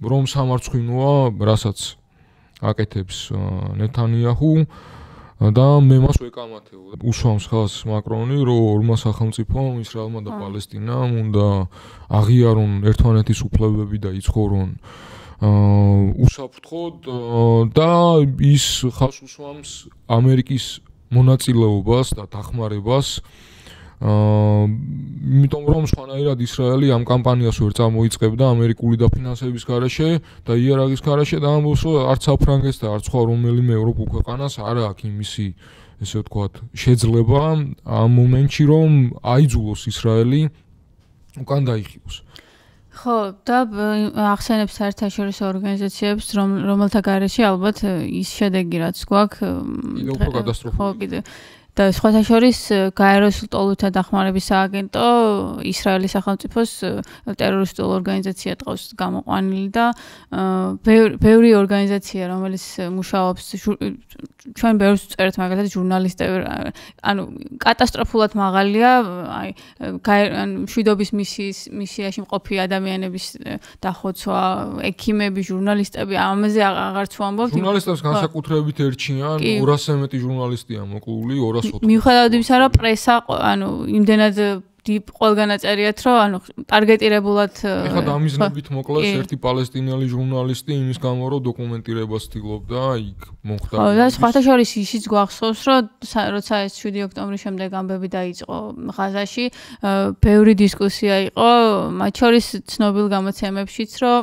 რომ სამარცხვინოა, რასაც აკეთებს ნეთანიაჰუ და მე მას ვეკამათებ. უსვამს ხალხს მაკრონი, რომ ორმა სახელმწიფომ, ისრაელმა და პალესტინამ უნდა აღიარონ ერთმანეთის უფლებები და იცხოვრონ უსაფრთხოდ და ის ხალხს უსვამს ამერიკის მონაწილეობას და დახმარებას. იმიტომ რომ სხვანაირად ისრაელი ამ კამპანიას ვერ წამოიწყებდა ამერიკული დაფინანსების გარეშე და იარაღის გარეშე და ამბობს რომ არც საფრანგეთს და არც სხვა რომელიმე ევროპულ ქვეყანას არ აქვს იმისი ესე ვთქვათ შეძლება ამ მომენტში რომ აიძულოს ისრაელი უკან დაიხიოს. ხო და ახსენებს საერთაშორისო ორგანიზაციებს რომელთა გარეშე ალბათ ის შედეგი რაც გვაქვს კიდევ უფრო კატასტროფული. ხო კიდე და სხვათა შორის გაეროს ლტოლვილთა დახმარების სააგენტო ისრაელის სახელმწიფოს ტერორისტულ ორგანიზაციად ყავს გამოყვანილი და ბევრი ორგანიზაცია რომელიც მუშაობს ჩვენ ბევრს წერთ მაგალითად ჟურნალისტები ანუ კატასტროფულად მაღალია აი მშვიდობის მისიაში მყოფი ადამიანების დახოცვა ექიმები ჟურნალისტები ამაზე აღარც ვამბობთ ჟურნალისტებს განსაკუთრებით ერჩიან 200-ზე მეტი ჟურნალისტია მოკლული 200 მიუხედავად იმისა, რომ პრესა ანუ იმდენად ყველგან აწერიათ, რომ ანუ ტარგეტირებულად ეხლა დამიზნებით მოკლეს ერთი პალესტინელი ჟურნალისტი იმის გამო, რომ დოკუმენტირებას ცდილობდა იქ მოხდა. ხო, და სხვათა შორის ისიც გვახსოვს, რომ როცა ეს 7 ოქტომბრის შემდეგ ამბები დაიწყო ღაზაში, ბევრი დისკუსია იყო, მათ შორის ცნობილ გამოცემებშიც, რომ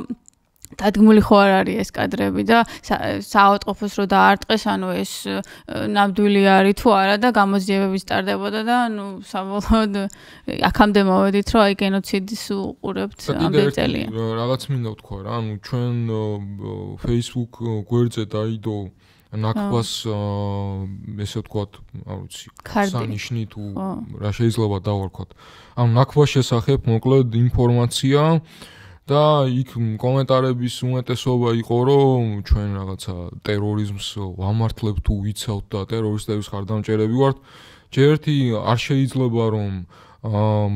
დადგმული ხო არ არის ეს კადრები და საავადმყოფოს რო დაარტყეს, ანუ ეს ნამდვილი არის თუ არა და გამოძიებებიც ტარდებოდა და ანუ საბოლოოდ აქამდე მოვედით, რომ აი გენოციდის უყურებთ ამდენი წელია. რაღაც მინდა ვთქვა რა, ანუ ჩვენ Facebook გვერდზე დაიდო ნაკბას ესე ვთქვათ, არ ვიცი, სანიშნი თუ რა შეიძლება დავარქვათ. ანუ ნაკბას შესახებ მოკლედ ინფორმაცია და იქ კომენტარების უმეტესობა იყო რომ ჩვენ რაღაცა ტერორიზმს ვამართლებთ თუ ვიცავთ და ტერორისტების ხარდამჭერები ვართ. ჯერერთი არ შეიძლება რომ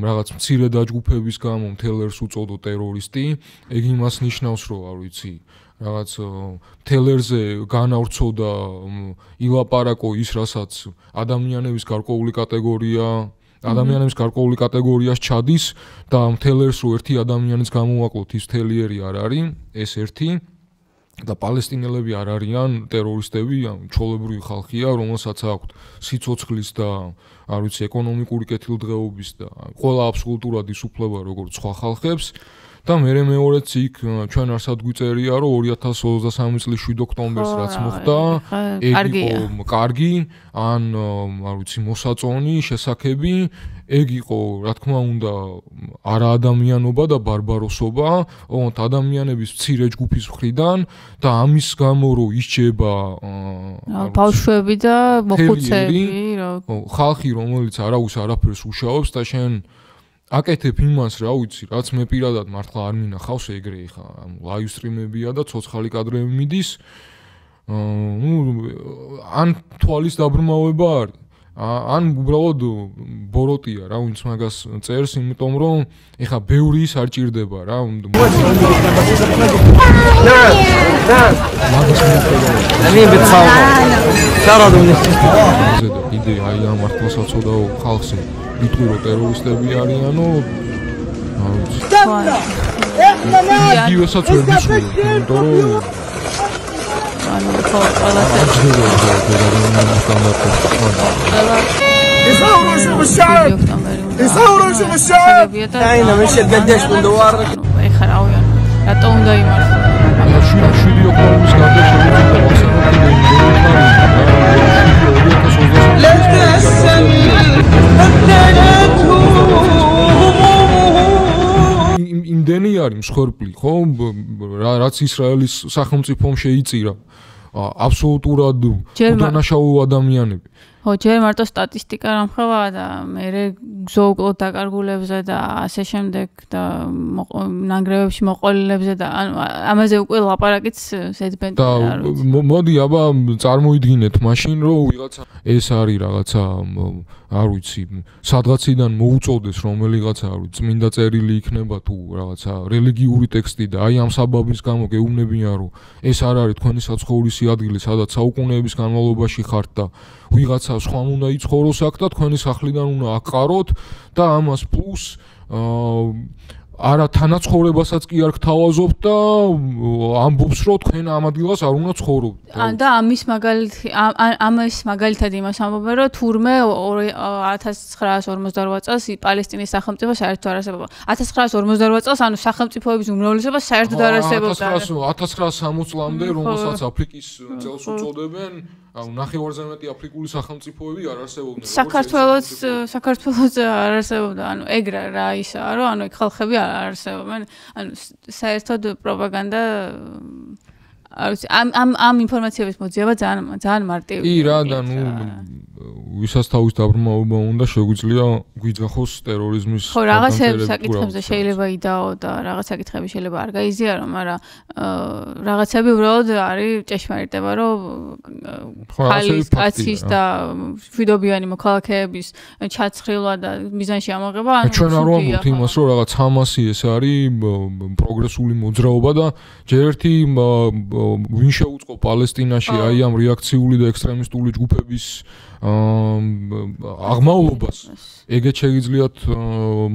რაღაც მცირე დაჯგუფების გამო მთელ ერს უწოდო ტერორისტი, ეგ იმას ნიშნავს რომ არ ვიცი რაღაც მთელ ერზე განავრცო და ილაპარაკო ის რასაც ადამიანების გარკვეული კატეგორია ადამიანების გარკვეული კატეგორიას ჩადის და მთელ ერს რო ერთი ადამიანის გამოვაკლოთ ის მთელი ერი არ არის ეს ერთი და პალესტინელები არ არიან ტერორისტები, ჩოლებრივი ხალხია, რომელსაც აქვთ სიცოცხლის და არ ვიცი ეკონომიკური კეთილდღეობის და ყველა აბსოლუტურად ის უფლება როგორც სხვა ხალხებს და მეორეც იქ ჩვენ არსად გვიწერია რომ 2023 წლის 7 ოქტომბერს რაც მოხდა ეგ იყო კარგი ან არ ვიცი მოსაწონი შესაძები ეგ იყო რა თქმა უნდა არაადამიანობა და ბარბაროსობა ოღონდ ადამიანების მცირე ჯგუფის მხრიდან და ამის გამო რომ ისჯება ბავშვები და მოხუცები ხალხი რომელიც არავის არაფერს უშაობს და შენ აკეთებ იმას რა ვიცი რაც მე პირადად მართლა არ მინახავს ეგრე ხა ლაივ სტრიმებია და ცოცხალი კადრები მიდის ან თვალის დაბრმავება არის ან უბრალოდ ბოროტია რა ვინც მაგას წერს იმიტომ რომ ეხა ბევრი ის არ ჭირდება რა იდე აი ამ მართლა საწოდაო ხალხზე იტყვირო ტერორისტები არიანო იგივესაც ვერ მისმენ იმიტომ რომ ანუ ყველასე اين مش قديش من دوار ეხა რავი ანუ რატო უნდა იმართო ანუ 7 ოქტომბრის იმდენია არის მსხვერპლი, ხო? რაც ისრაელის სახელმწიფომ შეიწირა. აბსოლუტურად უდანაშაულო ადამიანები. ხო, ჯერ მარტო სტატისტიკა რამხელა და მე გზოუკლოდ დაკარგულებზე და ასე შემდეგ და ნანგრევებში მოყოლილებზე და ამაზე უკვე ლაპარაკიც ზედბენდი არ ვიცი. და მოდი აბა წარმოიდგინეთ მაშინ რომ ვიღაცა ეს არის რაღაცა არ ვიცი, სადღაციდან მოუწოდეს რომელიღაცა არ ვიცი, წმინდა წერილი იქნება თუ რაღაცა რელიგიური ტექსტი და აი ამ საბაბის გამო გეუბნებიან რომ ეს არ არის თქვენი საცხოვრისი ადგილი, სადაც საუკუნეების განმავლობაში ხართ და ვიღაცა სხვამ უნდა იცხოვროს აქ და თქვენი სახლიდან უნდა აყაროთ და ამას პლუს არა თანაცხოვრებასაც კი არ გთავაზობთ და ამბობს რომ თქვენ ამ ადგილას არ უნდა ცხოვრობთ. და ამის მაგალითად იმას ამბობენ რომ თურმე 1948 წელს პალესტინის სახელმწიფო საერთოდ არ არსებობდა. 1948 წელს ანუ სახელმწიფოების უმრავლესობა საერთოდ არ არსებობდა. 1960 წლამდე რომელსაც აფრიკის წელს უწოდებენ ნახევარზე მეტი აფრიკული სახელმწიფოები არ არსებობდნენ. საქართველოს არ არსებობდა. ანუ ეგ რა ისაა, რომ ანუ ეგ ხალხები არ არსებობენ. ანუ საერთოდ პროპაგანდა არ ვიცი, ამ ინფორმაციების მოძიება ძალიან მარტივია. კი რა და ნუ ვისაც თავის დაბრმავება უნდა შეგვიძლია გვიძახოს ტერორიზმის ხო, რაღაცებს საკითხებზე შეიძლება იდაო და რაღაც საკითხები შეიძლება არ გაიზიარო, მაგრამ რაღაცები უბრალოდ არის ჭეშმარიტება, რომ ხალის კაცის და მშვიდობიანი მოქალაქეების ჩაცხრილა და მიზანში ამოღება, ანუ ჩვენ არ ვამბობთ იმას, რომ რაღაც ჰამასი ეს არის პროგრესული მოძრაობა და ჯერ ერთი ვინ შეუწყო პალესტინაში აი ამ რეაქციული და ექსტრემისტული ჯგუფების აღმავლობას ეგეც შეგიძლიათ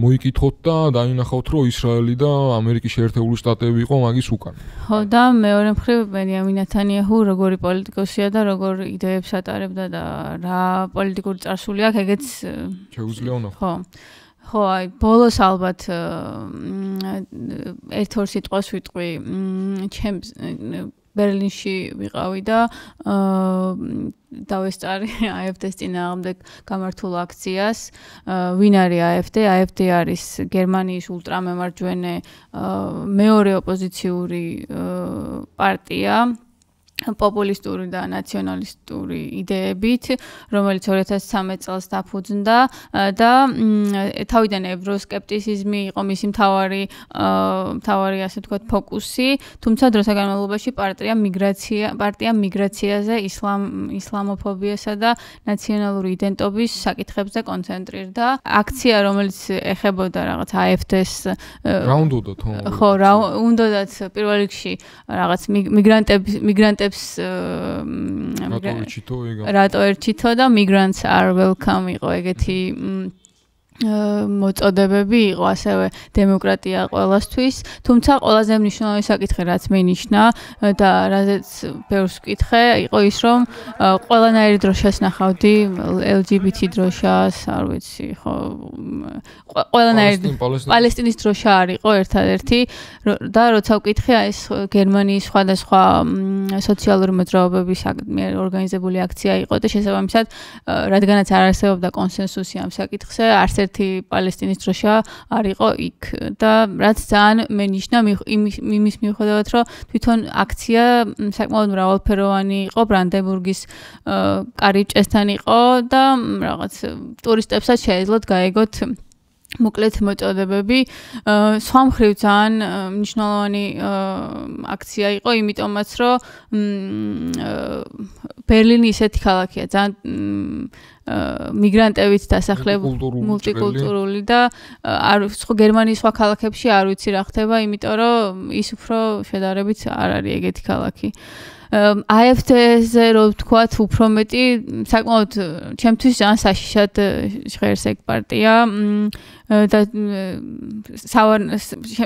მოიკითხოთ და დაინახავთ რომ ისრაელი და ამერიკის შეერთებული შტატები იყო მაგის უკან. ხო და მეორე მხრივ ბენიამინ ნეთანიაჰუ როგორი პოლიტიკოსია და როგორ იდეებს ატარებდა და რა პოლიტიკური წარსული აქვს ეგეც შეგვიძლია ვნახოთ. ხო, აი ბოლოს ალბათ ერთ-ორ სიტყვას ვიტყვი ჩემს ბერლინში ვიყავი და დავესწარი AfD-ს წინააღმდეგ გამართულ აქციას. ვინ არის AfD? AfD არის გერმანიის ულტრამემარჯვენე მეორე ოპოზიციური პარტია. პოპულისტური და ნაციონალისტური იდეებით, რომელიც 2013 წელს დაფუძნდა და თავიდან ევროსკეპტიციზმი იყო მისი მთავარი ასე ვთქვათ ფოკუსი, თუმცა დროთა განმავლობაში პარტია მიგრაციაზე, ისლამოფობიასა და ნაციონალური იდენტობის საკითხებზე კონცენტრირდა. აქცია, რომელიც ეხებოდა რაღაც AfD-ს რა უნდათ ხო, რა უნდათ პირველ რიგში რაღაც მიგრანტებს რატო ერჩითო და migrants are welcome იყო ეგეთი მოწოდებები იყო ასევე დემოკრატია ყველასთვის, თუმცა ყველაზე მნიშვნელოვანი საკითხი რაც მენიშნა და რაზეც ბევრს ვკითხე, იყო ის რომ ყველანაირი დროშას ნახავდი, LGBT დროშას, არ ვიცი, ხო, ყველანაირი პალესტინის დროშა არისო ერთადერთი და როცა ვკითხე ეს გერმანიის სხვადასხვა სოციალური მოძრაობების ორგანიზებული აქცია იყო და შესაბამისად რადგანაც არ არსებობდა კონსენსუსი ამ საკითხზე, არც პალესტინის დროშა არისო იქ და რაც ძალიან მენიშნა იმის მიუხედავად რომ თვითონ აქცია საკმაოდ მრავალფეროვანი იყო, ბრანდენბურგის კარიბჭესთან იყო და რაღაც ტურისტებსაც შეეძლოთ გაეგოთ მოკლედ მოწოდებები. სხვა მხრივ ძალიან მნიშვნელოვანი აქცია იყო, იმიტომაც რომ ბერლინი ისეთი ქალაქია, ძალიან მიგრანტებით დასახლებული, მულტიკულტურული და გერმანიის სხვა ქალაქებში არ ვიცი რა ხდება, იმიტომ რომ ის უფრო შედარებით არ არის ეგეთი ქალაქი. AfD-ზე რო ვთქვათ, უფრო მეტი საკმაოდ ჩემთვის ძალიან საშიშად ჟღერს ეგ პარტია და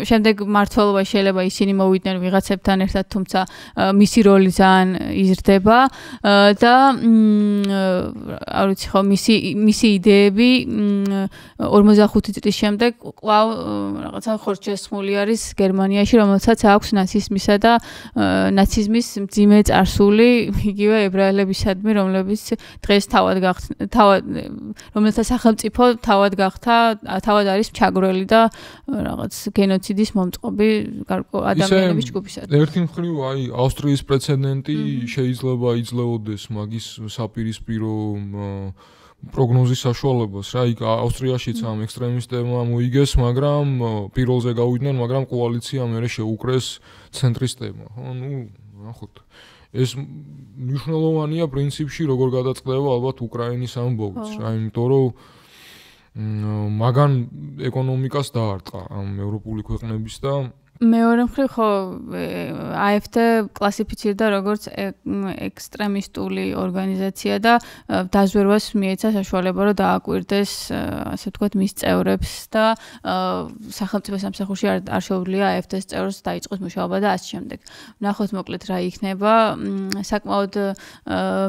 შემდეგ მმართველობაში შეიძლება ისინი მოვიდნენ ვიღაცებთან ერთად, თუმცა მისი როლი ძალიან იზრდება და არ ვიცი ხო, მისი იდეები 45 წლის შემდეგ კვლავ რაღაცა ხორცშესხმული არის გერმანიაში, რომელსაც აქვს ნაციზმისა და ნაციზმის მძიმე მეწარსული იგივე ებრაელებისადმი, რომლებიც დღეს რომელთა სახელმწიფო თავად გახდა, თავად არის ჩაგვრელი და რაღაც გენოციდის მომწყობი ადამიანების ჯგუფისადმი. ერთი მხრივ აი ავსტრიის პრეცედენტი შეიძლება იძლეოდეს მაგის საპირისპირო პროგნოზის საშუალებას რა იქ ავსტრიაშიც ამ ექსტრემისტებმა მოიგეს, მაგრამ პირველზე გავიდნენ, მაგრამ კოალიცია მერე შეუკრეს ცენტრისტებმა. ხო, ნახოთ. ეს მნიშვნელოვანია პრინციპში, როგორ გადაწყდება ალბათ უკრაინის ამბავიც რა, იმიტომ რომ მაგან ეკონომიკას დაარტყა ამ ევროპული ქვეყნების და მეორე მხრივ ხო AfD კლასიფიცირდა როგორც ექსტრემისტული ორგანიზაცია და დაზვერვას მიეცა საშუალება რომ დააკვირდეს ასე ვთქვათ მის წევრებს და სახელმწიფო სამსახურში არ შეუძლია AfD-ს წევრს დაიწყოს მუშაობა და ასე შემდეგ. ვნახოთ მოკლედ რა იქნება. საკმაოდ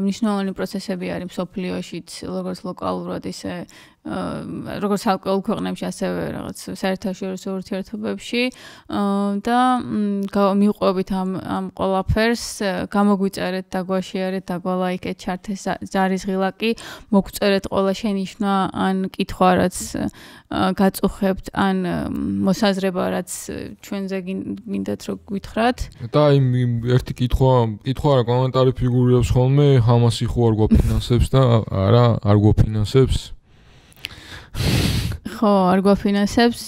მნიშვნელოვანი პროცესები არის მსოფლიოშიც როგორც ლოკალურად ისე როგორც ალკოჰოლ ქვეყნებში ასევე რაღაც საერთაშორისო ურთიერთობებში და მივყვებით ამ ყველაფერს გამოგვიწერეთ და გვაშიარეთ და გვალაიკეთ ჩართეს ზარის ღილაკი მოგწერეთ ყველა შენიშვნა ან კითხვა რაც გაწუხებთ ან მოსაზრება რაც ჩვენზე გინდათ რომ გვითხრათ და აი ერთი კითხვა რა კომენტარი ფიგურირებს ხოლმე ჰამასი ხო არ გვაფინანსებს და არა არ გვაფინანსებს ხო, არ გვაფინანსებს,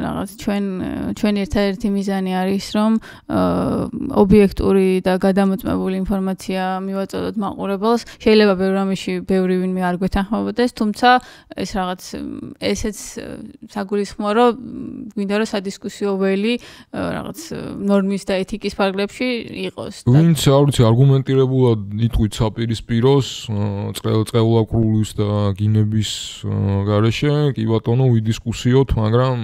რაღაც ჩვენ ერთადერთი მიზანი არის, რომ ობიექტური და გადამოწმებული ინფორმაცია მივაწოდოთ მაყურებელს. შეიძლება ბევრ რამეში ბევრი ვინმე არ გვეთანხმებოდეს, თუმცა ეს რაღაც ესეც საგულისხმოა, რომ გვინდა რომ სადისკუსიო ველი რაღაც ნორმის და ეთიკის ფარგლებში იყოს. ვინც არ ვიცი არგუმენტირებულად იტყვით საპირისპიროს, წყეულაკრულის და გინების გარეშე, კი ბატონო ვიდისკუსიოთ, მაგრამ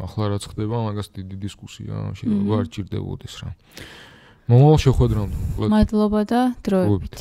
ახლა რაც ხდება, მაგას დიდი დისკუსია შეიძლება არ ჭირდებოდეს რა. მომავალ შეხვედრამდე. მადლობა და დროებით.